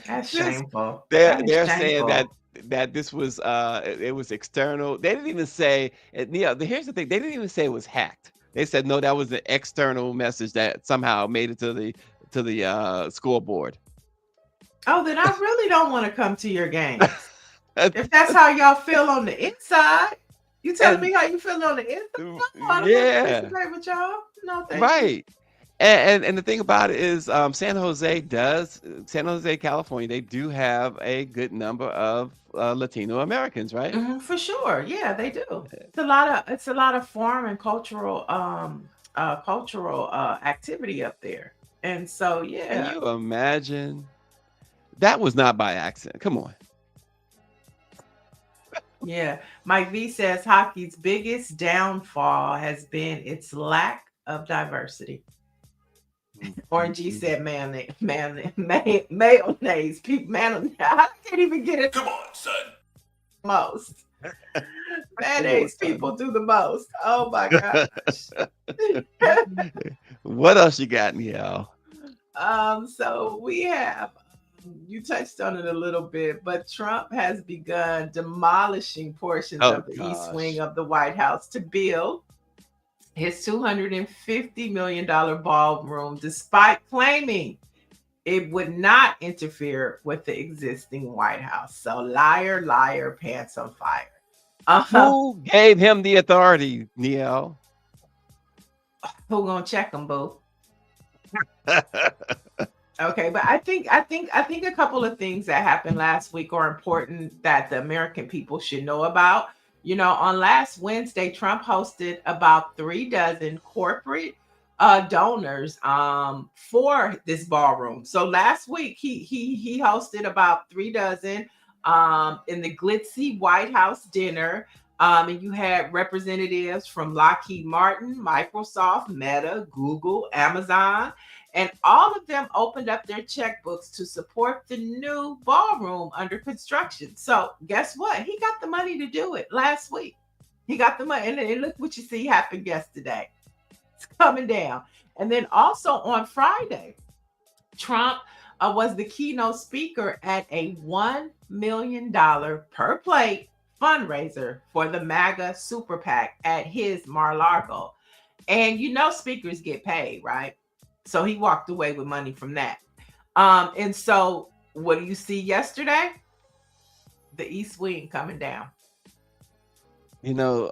That's this shameful. they're That is they're saying shameful. that this was it was external. They didn't even say here's the thing, they didn't even say it was hacked. They said no, that was an external message that somehow made it to the scoreboard. Oh, then I really don't want to come to your games. If that's how y'all feel on the inside, you telling and me how you feel on the inside? No, I don't want to yeah, participate with y'all. No, thank you. right. And the thing about it is, San Jose, California, they do have a good number of Latino Americans, right? For sure. Yeah, they do. It's a lot of foreign and cultural activity up there. And so, Can yeah, you imagine? That was not by accident. Come on. yeah. Mike V says hockey's biggest downfall has been its lack of diversity. Mm, Orange mm, G mm. said mayonnaise. People, man, I can't even get it. Come on, son. Most Come on, mayonnaise son. people do the most. Oh my gosh. What else you got, Neil? So we have, you touched on it a little bit, but Trump has begun demolishing portions Oh of the East Wing gosh. of the White House to build his $250 million ballroom, despite claiming it would not interfere with the existing White House. So liar, liar, pants on fire. Uh, Who gave him the authority, Neil? who gonna check them, boo? Okay, but I think a couple of things that happened last week are important that the American people should know about. On last Wednesday, Trump hosted about 3 dozen corporate donors for this ballroom. So last week he hosted about 3 dozen in the glitzy White House dinner. And you had representatives from Lockheed Martin, Microsoft, Meta, Google, Amazon, and all of them opened up their checkbooks to support the new ballroom under construction. So, guess what? He got the money to do it last week. He got the money. And look what you see happened yesterday. It's coming down. And then also on Friday, Trump was the keynote speaker at a $1 million per plate fundraiser for the MAGA super PAC at his Mar-a-Lago. And speakers get paid, right? So he walked away with money from that. And so what do you see yesterday? The East Wing coming down. You know,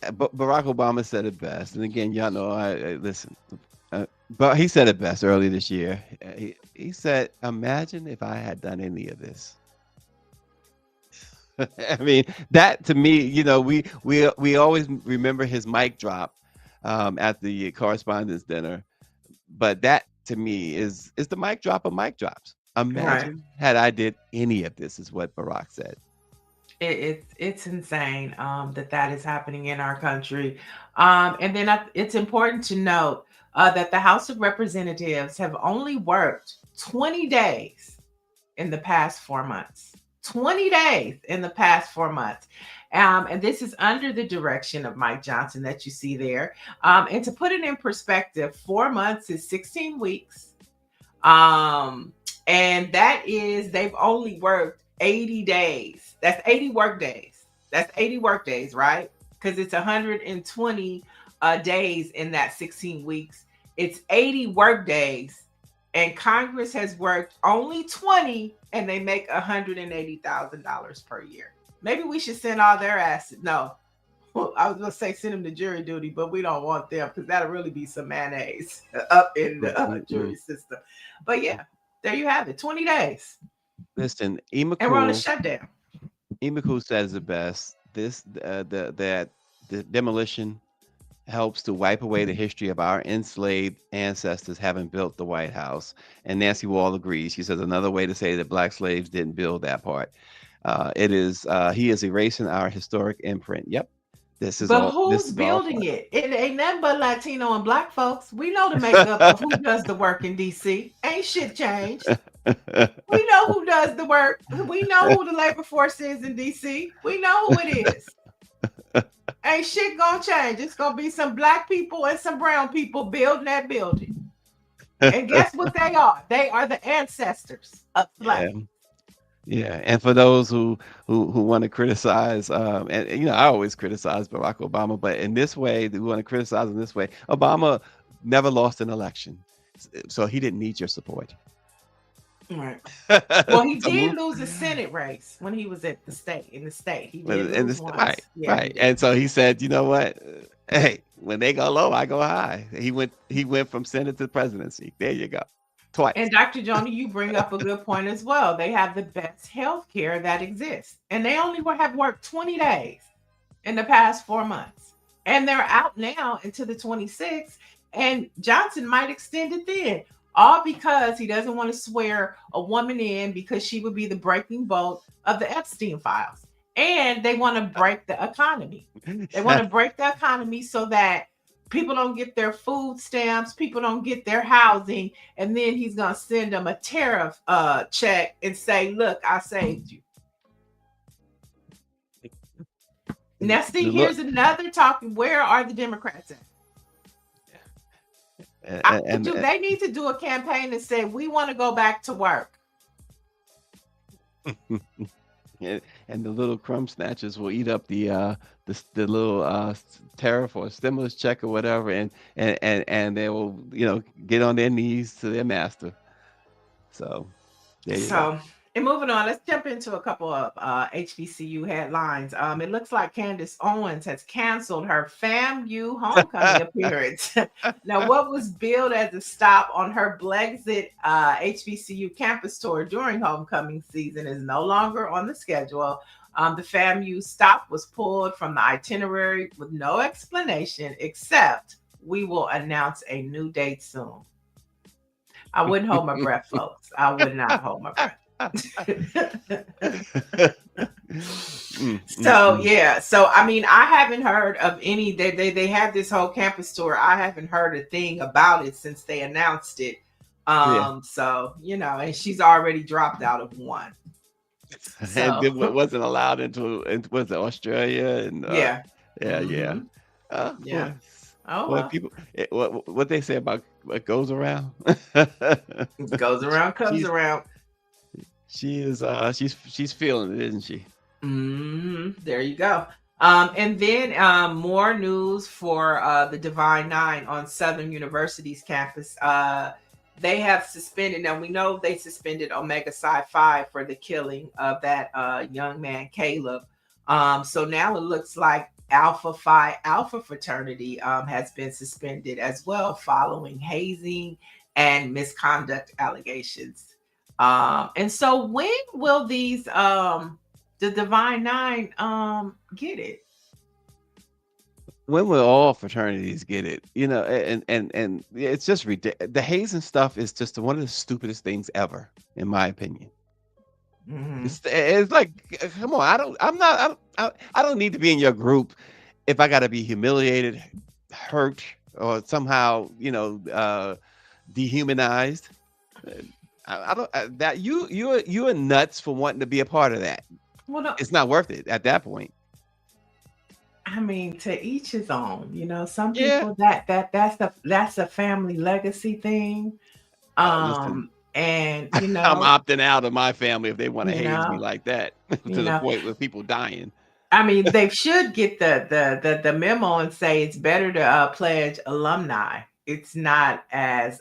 Barack Obama said it best, and again, y'all know I listen. But he said it best earlier this year. He said, "Imagine if I had done any of this." I mean, that to me, we always remember his mic drop at the correspondence dinner, but that to me is the mic drop of mic drops. Right. Imagine had I did any of this, is what Barack said. It's insane that is happening in our country. And then it's important to note that the House of Representatives have only worked 20 days in the past 4 months. 20 days in the past 4 months. And this is under the direction of Mike Johnson that you see there. And to put it in perspective, 4 months is 16 weeks. Um, and they've only worked 80 days. That's 80 work days. That's 80 work days, right? Because it's 120 days in that 16 weeks. It's 80 work days. And Congress has worked only 20 and they make $180,000 per year. Maybe we should send all their asses. No, I was going to say send them to jury duty, but we don't want them because that'll really be some mayonnaise up in the jury system. But yeah, there you have it. 20 days. Listen, And we're on a shutdown. Emiku says it best. That the demolition helps to wipe away the history of our enslaved ancestors having built the White House. And Nancy Wall agrees. She says another way to say that black slaves didn't build that part. He is erasing our historic imprint. Yep. But This who's is all building part. it? It ain't nothing but Latino and black folks. We know the makeup of who does the work in DC. Ain't shit changed. We know who does the work. We know who the labor force is in DC. We know who it is. Ain't shit gonna change. It's gonna be some black people and some brown people building that building. And guess what they are? They are the ancestors of Yeah. black. Yeah, and for those who want to criticize, and I always criticize Barack Obama, but in this way, we want to criticize him this way. Obama never lost an election, so he didn't need your support. Right. Well, he So did move lose a Senate race when he was at the state in the state. He did and lose this right, once. Yeah, he right, did. and so he said, you know what? Hey, when they go low, I go high. He went from Senate to presidency. There you go, twice. And Dr. Joni, you bring up a good point as well. They have the best health care that exists. And they only have worked 20 days in the past 4 months. And they're out now into the 26th. and Johnson might extend it then. All because he doesn't want to swear a woman in because she would be the breaking bolt of the Epstein files. And they want to break the economy. They want to break the economy so that people don't get their food stamps, people don't get their housing, and then he's gonna send them a tariff check and say, "Look, I saved you." Now, see, Look, here's another talking. Where are the Democrats at? and They need to do a campaign and say we want to go back to work. and the little crumb snatchers will eat up the little tariff or stimulus check or whatever, and they will get on their knees to their master. So there you go. So, and moving on, let's jump into a couple of HBCU headlines. It looks like Candace Owens has canceled her FAMU homecoming appearance. Now, what was billed as a stop on her Blexit HBCU campus tour during homecoming season is no longer on the schedule. The FAMU stop was pulled from the itinerary with no explanation except we will announce a new date soon. I wouldn't hold my breath, folks. I would not hold my breath. So yeah, so I mean, I haven't heard of any. They had this whole campus tour. I haven't heard a thing about it since they announced it. Yeah. So and she's already dropped out of one. And So then what wasn't allowed into was it Australia and yeah, yeah. Mhm. Yeah. Boy, Oh boy, well, people, what they say about what goes around. it goes around, comes she's around. she is she's feeling it, isn't she? There you go. And then more news for the Divine Nine on Southern University's campus. They have suspended. Now we know they suspended Omega Psi Phi for the killing of that young man Caleb. So now it looks like Alpha Phi Alpha fraternity has been suspended as well following hazing and misconduct allegations. And so when will these the Divine Nine get it? When will all fraternities get it? And it's just ridiculous. The hazing stuff is just one of the stupidest things ever, in my opinion. Mhm. It's like, come on, I don't need to be in your group if I got to be humiliated, hurt, or somehow dehumanized. I don't that you are nuts for wanting to be a part of that. Well, no, It's not worth it at that point. I mean, to each his own. Some Yeah. people that's a family legacy thing. Listen, And I'm opting out of my family if they want to you haze me know, like that you to the know, point where people dying. I mean, they should get the memo and say it's better to pledge alumni. It's not as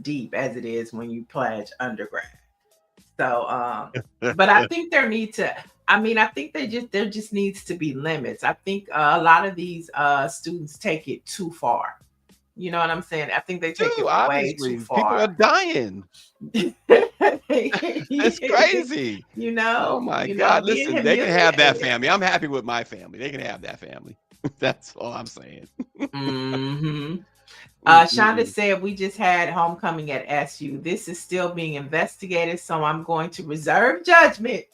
deep as it is when you pledge undergrad. So, but I think there need to. I mean, I think there just needs to be limits. I think a lot of these students take it too far. You know what I'm saying? I think they take Too it way too obviously, people are far. dying. It's crazy. Oh my God! Being Listen, they can have that humiliated. family. I'm happy with my family. They can have that family. That's all I'm saying. hmm Shonda Mm-mm-mm. said, we just had homecoming at SU. This is still being investigated, so I'm going to reserve judgment.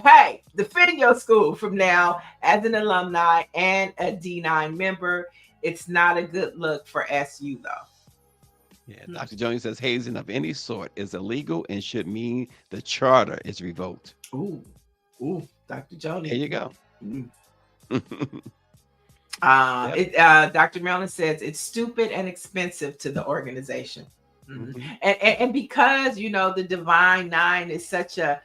Hey, defend your school from now as an alumni and a D9 member. It's not a good look for SU, though. Yeah, Dr. Jones says hazing of any sort is illegal and should mean the charter is revoked. Ooh, Dr. There Joni. you go. Mm. Yep. Dr. Mellon says it's stupid and expensive to the organization. Mhm. And because the Divine Nine is such a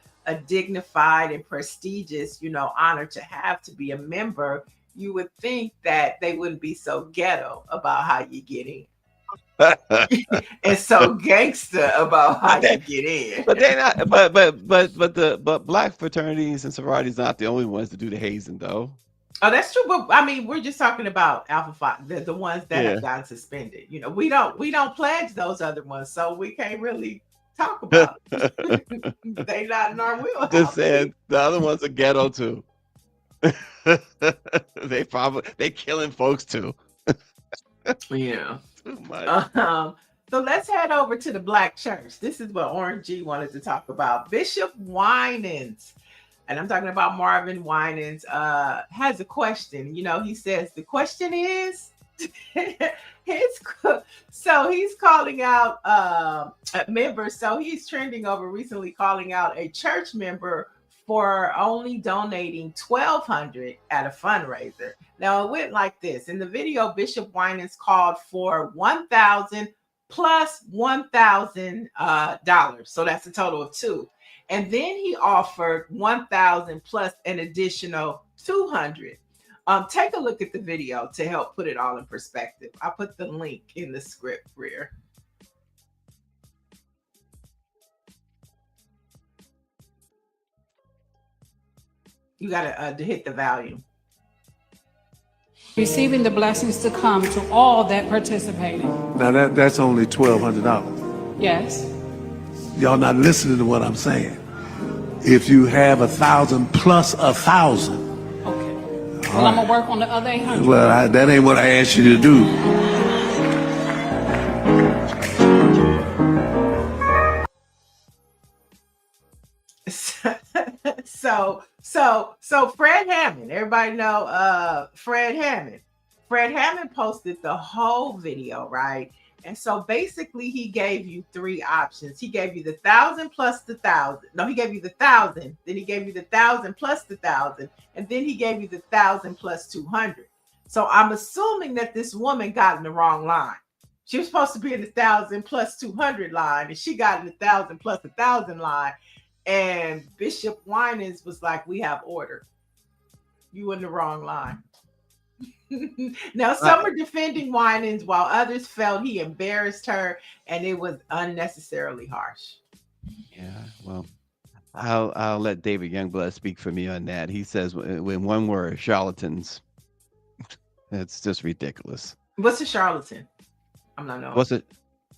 dignified and prestigious honor to have to be a member, you would think that they wouldn't be so ghetto about how you get in and so gangster about how But you they, get in. but they're not. But black fraternities and sororities not the only ones to do the hazing, though. Oh, that's true. But I mean, we're just talking about Alpha Phi, the ones that Yeah. have gotten suspended. We don't pledge those other ones, so we can't really talk about it. They not in our Just wheelhouse. saying, the other ones are ghetto too. They killing folks too. Yeah. Too much. So let's head over to the Black church. This is what Orange G wanted to talk about. Bishop Winans, and I'm talking about Marvin Winans, has a question. You know, he says the question is, his so he's calling out members. So he's trending over recently, calling out a church member for only donating 1,200 at a fundraiser. Now it went like this. In the video, Bishop Winans called for 1,000 plus $1,000. So that's a total of two. And then he offered 1,000 plus an additional 200. Take a look at the video to help put it all in perspective. I put the link in the script rear. You got to hit the volume. Receiving the blessings to come to all that participated. Now that's only $1,200. Yes. Y'all not listening to what I'm saying. If you have 1,000 plus 1,000. Okay. Well, I'm gonna work on the other 800. Well, that ain't what I asked you to do. So Fred Hammond, everybody know Fred Hammond. Fred Hammond posted the whole video, right? And so basically he gave you three options. He gave you the 1,000 plus the 1,000. No, he gave you the 1,000, then he gave you the 1,000 plus the 1,000, and then he gave you the 1,000 plus 200. So I'm assuming that this woman got in the wrong line. She was supposed to be in the 1,000 plus 200 line, and she got in the 1,000 plus 1,000 line. And Bishop Winans was like, "We have order. You in the wrong line." Now, some are defending Winans while others felt he embarrassed her and it was unnecessarily harsh. Yeah, well, I'll let David Youngblood speak for me on that. He says, in one word, charlatans. It's just ridiculous. What's a charlatan? I'm not knowing.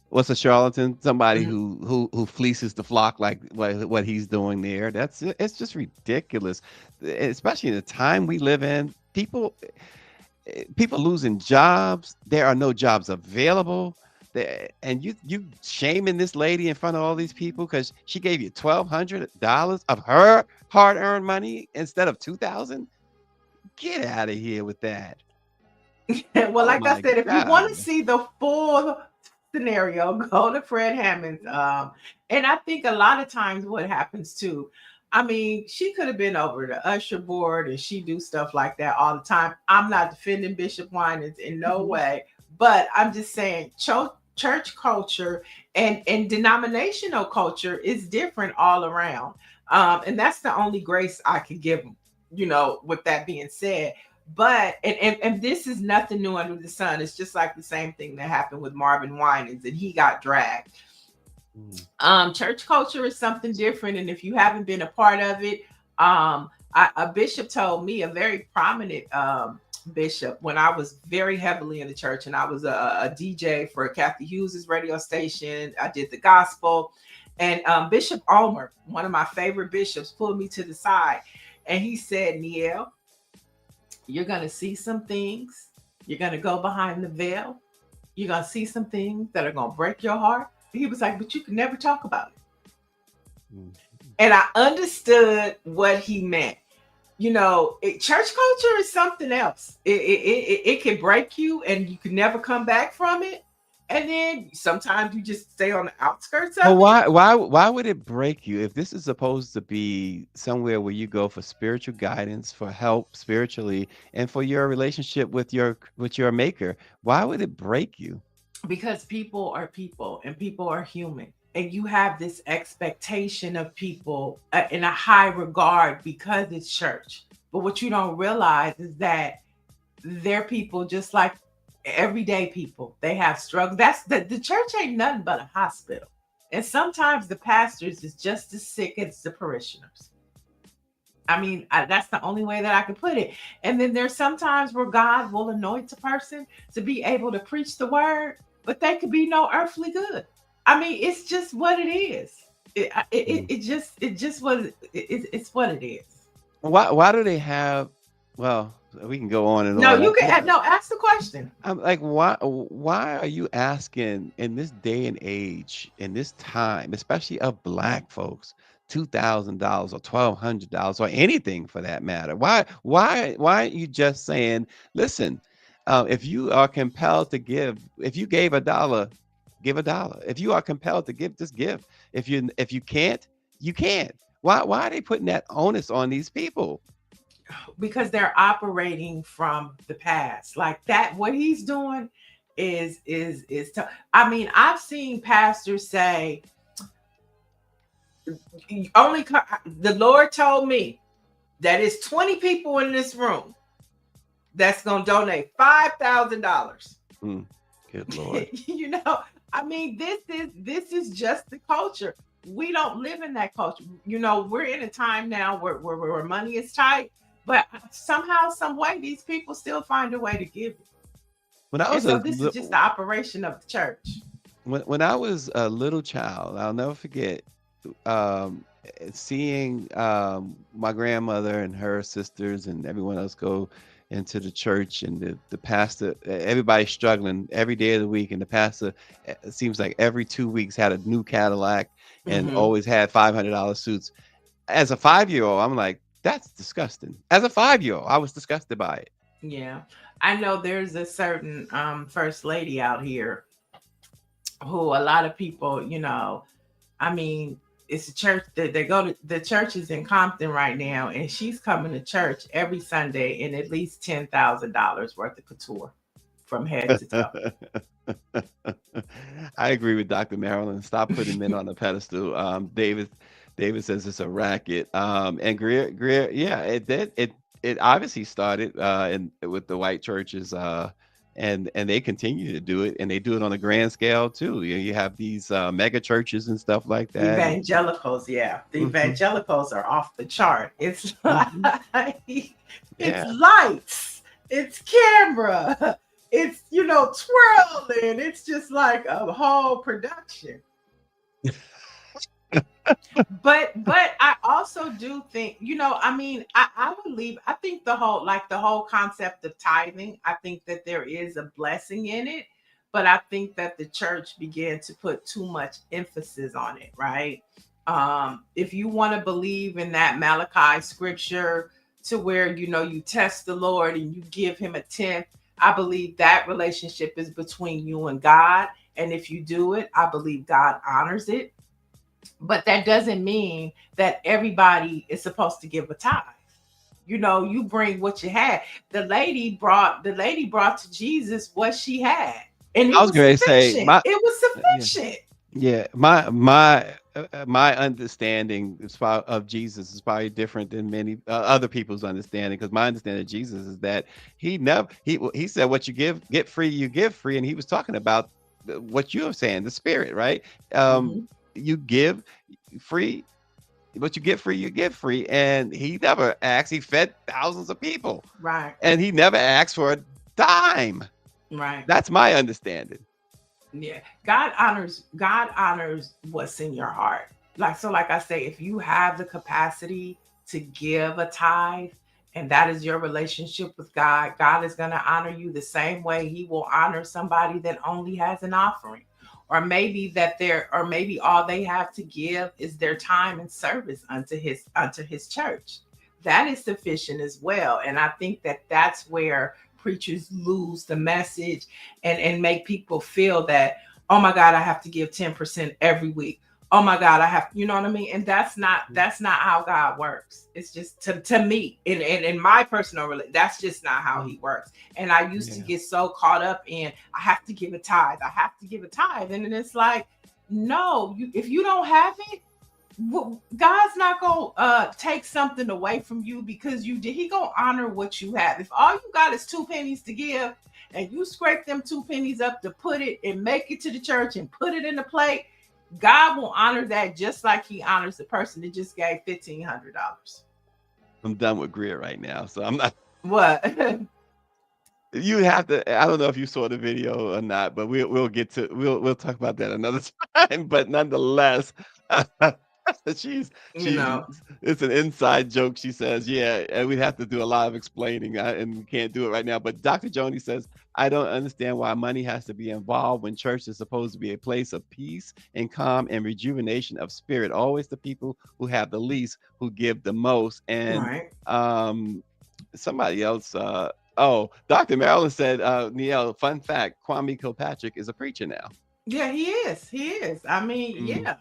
What's a charlatan? Somebody Mhm. who fleeces the flock like what he's doing there. It's just ridiculous, especially in the time we live in. People losing jobs. There are no jobs available. And you shaming this lady in front of all these people because she gave you $1,200 of her hard-earned money instead of 2,000. Get out of here with that. Well, Oh like I my said, if you want to God. see the full scenario, go to Fred Hammond's. And I think a lot of times what happens too, I mean, she could have been over the usher board and she do stuff like that all the time. I'm not defending Bishop Winans in no Mhm. way, but I'm just saying church culture and denominational culture is different all around. And that's the only grace I could give them, with that being said. But and this is nothing new under the sun. It's just like the same thing that happened with Marvin Winans, and he got dragged. Church culture is something different, and if you haven't been a part of it, a bishop told me, a very prominent bishop, when I was very heavily in the church, and I was a DJ for Kathy Hughes's radio station. I did the gospel, and Bishop Ulmer, one of my favorite bishops, pulled me to the side, and he said, "Niel, you're gonna see some things. You're gonna go behind the veil. You're gonna see some things that are gonna break your heart." He was like, "But you can never talk about it." Mhm. And I understood what he meant. Church culture is something else. It can break you, and you can never come back from it. And then sometimes you just stay on the outskirts Well, of it. why would it break you if this is supposed to be somewhere where you go for spiritual guidance, for help spiritually, and for your relationship with your maker? Why would it break you? Because people and people are human, and you have this expectation of people in a high regard because it's church. But what you don't realize is that they're people just like everyday people. They have struggles. That's the church ain't nothing but a hospital, and sometimes the pastors is just as sick as the parishioners. I mean, that's the only way that I can put it. And then there's sometimes where God will anoint a person to be able to preach the word, but they could be no earthly good. I mean, it's just what it is. It just was it's what it is. Why do they have, well, we can go on and No, on. you can no ask the question. I'm like, why are you asking in this day and age, in this time, especially of black folks, $2,000 or $1,200 or anything for that matter? Why aren't you just saying, listen, if you are compelled to give, if you gave a dollar, give a dollar. If you are compelled to give, just give. If you can't, you can't. Why are they putting that onus on these people? Because they're operating from the past. Like that, what he's doing I mean, I've seen pastors say, only the Lord told me that it's 20 people in this room that's gonna donate $5,000. Good Lord. You know, I mean, this is just the culture. We don't live in that culture. You know, we're in a time now where money is tight, but somehow, some way, these people still find a way to give it. When I And was so a this is li- just the operation of the church. when I was a little child, I'll never forget seeing my grandmother and her sisters and everyone else go into the church, and the pastor, everybody's struggling every day of the week, and the pastor, it seems like every 2 weeks had a new Cadillac and Hmm. always had $500 suits. As a 5-year old, I'm like, that's disgusting. As a 5-year old, I was disgusted by it. Yeah, I know there's a certain first lady out here who a lot of people, I mean, it's a church that they go to. The church is in Compton right now, and she's coming to church every Sunday in at least $10,000 worth of couture from head to toe. I agree with Dr. Marilyn. Stop putting men on a pedestal. David says it's a racket. And Greer, yeah, it did. It obviously started in with the white churches, and they continue to do it, and they do it on a grand scale too. You have these mega churches and stuff like that. And Evangelicals, yeah, the mhm, evangelicals are off the chart. It's mhm, like it's yeah. lights, it's camera, it's twirling. It's just like a whole production. But I also do think, I mean, I would leave. I think the whole concept of tithing, I think that there is a blessing in it, but I think that the church began to put too much emphasis on it, right? If you want to believe in that Malachi scripture to where you test the Lord and you give him a tenth, I believe that relationship is between you and God. And if you do it, I believe God honors it, but that doesn't mean that everybody is supposed to give a tithe. You bring what you had. The lady brought to Jesus what she had, and I it was was going to say sufficient. It was yeah. sufficient. Yeah, my understanding of Jesus is probably different than many other people's understanding, because my understanding of Jesus is that he said, what you give, get free, you give free, and he was talking about what you're saying, the spirit, right? Um, Mhm. you give free, but you get free, you give free, and he never asked. He fed thousands of people, Right, and he never asked for a dime. right. That's my understanding. Yeah. God honors what's in your heart. Like I say, if you have the capacity to give a tithe, and that is your relationship with God, God is going to honor you the same way he will honor somebody that only has an offering. Or maybe all they have to give is their time and service unto his church. That is sufficient as well. And I think that that's where preachers lose the message, and make people feel that, oh my God, I have to give 10% every week. Oh my God, I have, you know what I mean? And that's not how God works. It's just to me, in my personal that's just not how he works. And I used to Yeah. get so caught up in, I have to give a tithe, I have to give a tithe. And then it's like, no, if you don't have it, God's not gonna take something away from you because you did. He gonna honor what you have. If all you got is 2 pennies to give, and you scrape them 2 pennies up to put it and make it to the church and put it in the plate, God will honor that just like He honors the person that just gave $1,500. I'm done with Greer right now, so I'm not. What? You have to. I don't know if you saw the video or not, but we'll talk about that another time. But nonetheless, she's You she. know, It's an inside joke. She says, "Yeah, and we'd have to do a lot of explaining, and we can't do it right now." But Dr. Joni says, "I don't understand why money has to be involved when church is supposed to be a place of peace and calm and rejuvenation of spirit. Always the people who have the least who give the most." And right? um, somebody else. Oh, Dr. Marilyn said, Neil, fun fact: Kwame Kilpatrick is a preacher now. Yeah, he is. He is. I mean, Mm. yeah.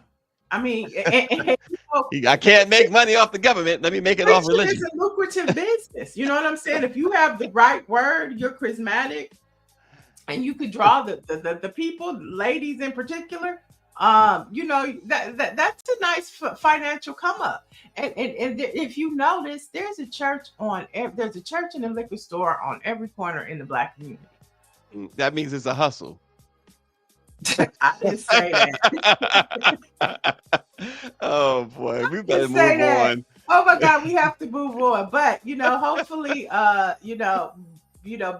I mean, and, you know, I can't make money off the government. Let me make it off preaching is religion. a lucrative business. You know what I'm saying? If you have the right word, you're charismatic, and you could draw the people, ladies in particular. You know that's a nice financial come up. And if you notice, there's a church and a liquor store on every corner in the black community. That means it's a hustle. I didn't say that. Oh boy, we better Didn't say move that. on. Oh my God, we have to move on. But hopefully,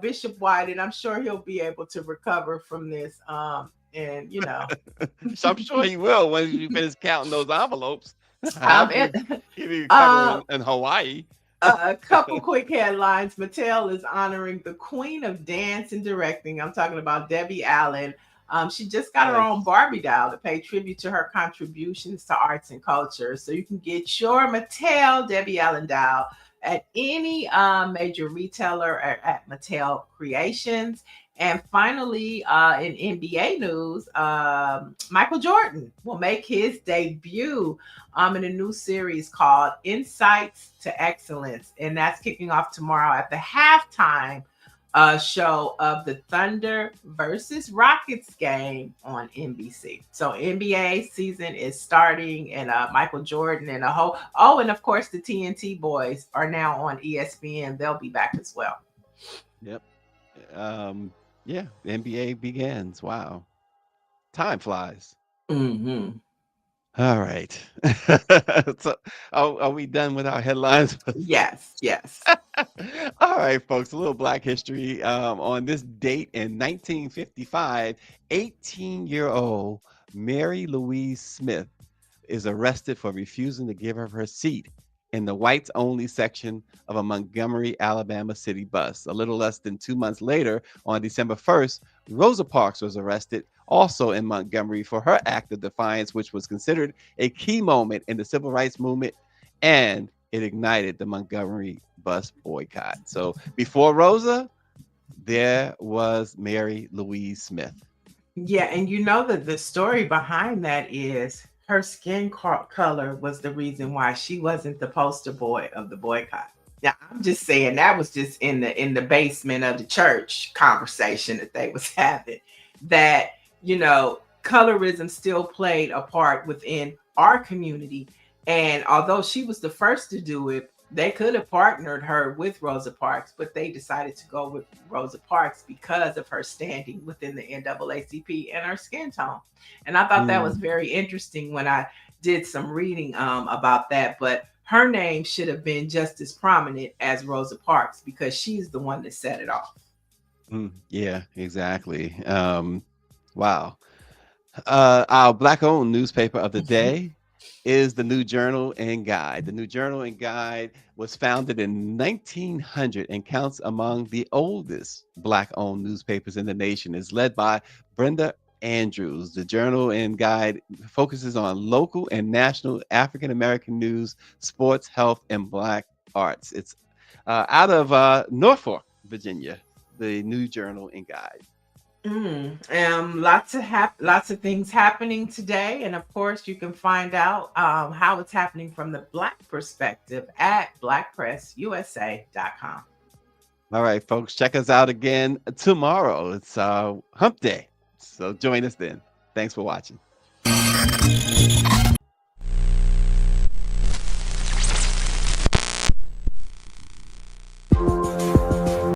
Bishop White, and I'm sure he'll be able to recover from this. And So I'm sure he will when you finish counting those envelopes. um, After and, you recover uh, in Hawaii. a couple quick headlines. Mattel is honoring the queen of dance and directing. I'm talking about Debbie Allen. She just got her own Nice. Barbie doll to pay tribute to her contributions to arts and culture. So you can get your Mattel Debbie Allen doll at any major retailer or at Mattel Creations. And finally, in NBA news, Michael Jordan will make his debut in a new series called Insights to Excellence. And that's kicking off tomorrow at the halftime show of the Thunder versus Rockets game on NBC. So NBA season is starting, and Michael Jordan and and of course the TNT boys are now on ESPN. They'll be back as well. Yep. Yeah, the NBA begins. Wow. Time flies. Mm-hmm. All right. So are we done with our headlines? Yes, yes. All right, folks, a little Black history. On this date in 1955, 18-year-old Mary Louise Smith is arrested for refusing to give her seat in the whites only section of a Montgomery, Alabama city bus. A little less than 2 months later, on December 1st, Rosa Parks was arrested also in Montgomery for her act of defiance, which was considered a key moment in the civil rights movement, and it ignited the Montgomery bus boycott. So before Rosa, there was Mary Louise Smith. Yeah, and you know that the story behind that is her skin color was the reason why she wasn't the poster boy of the boycott. Now, I'm just saying that was just in the basement of the church conversation that they was having. That colorism still played a part within our community, and although she was the first to do it, they could have partnered her with Rosa Parks, but they decided to go with Rosa Parks because of her standing within the NAACP and her skin tone. And I thought that was Mm. very interesting when I did some reading about that. But her name should have been just as prominent as Rosa Parks because she's the one that set it off. Yeah, exactly. Wow. Our Black-owned newspaper of the day is the New Journal and Guide. The New Journal and Guide was founded in 1900 and counts among the oldest Black-owned newspapers in the nation. It's led by Brenda Andrews. The Journal and Guide focuses on local and national African American news, sports, health, and Black arts. It's out of Norfolk, Virginia, the New Journal and Guide. Lots of things happening today, and of course, you can find out how it's happening from the Black perspective at blackpressusa.com. All right, folks, check us out again tomorrow. It's Hump Day, so join us then. Thanks for watching.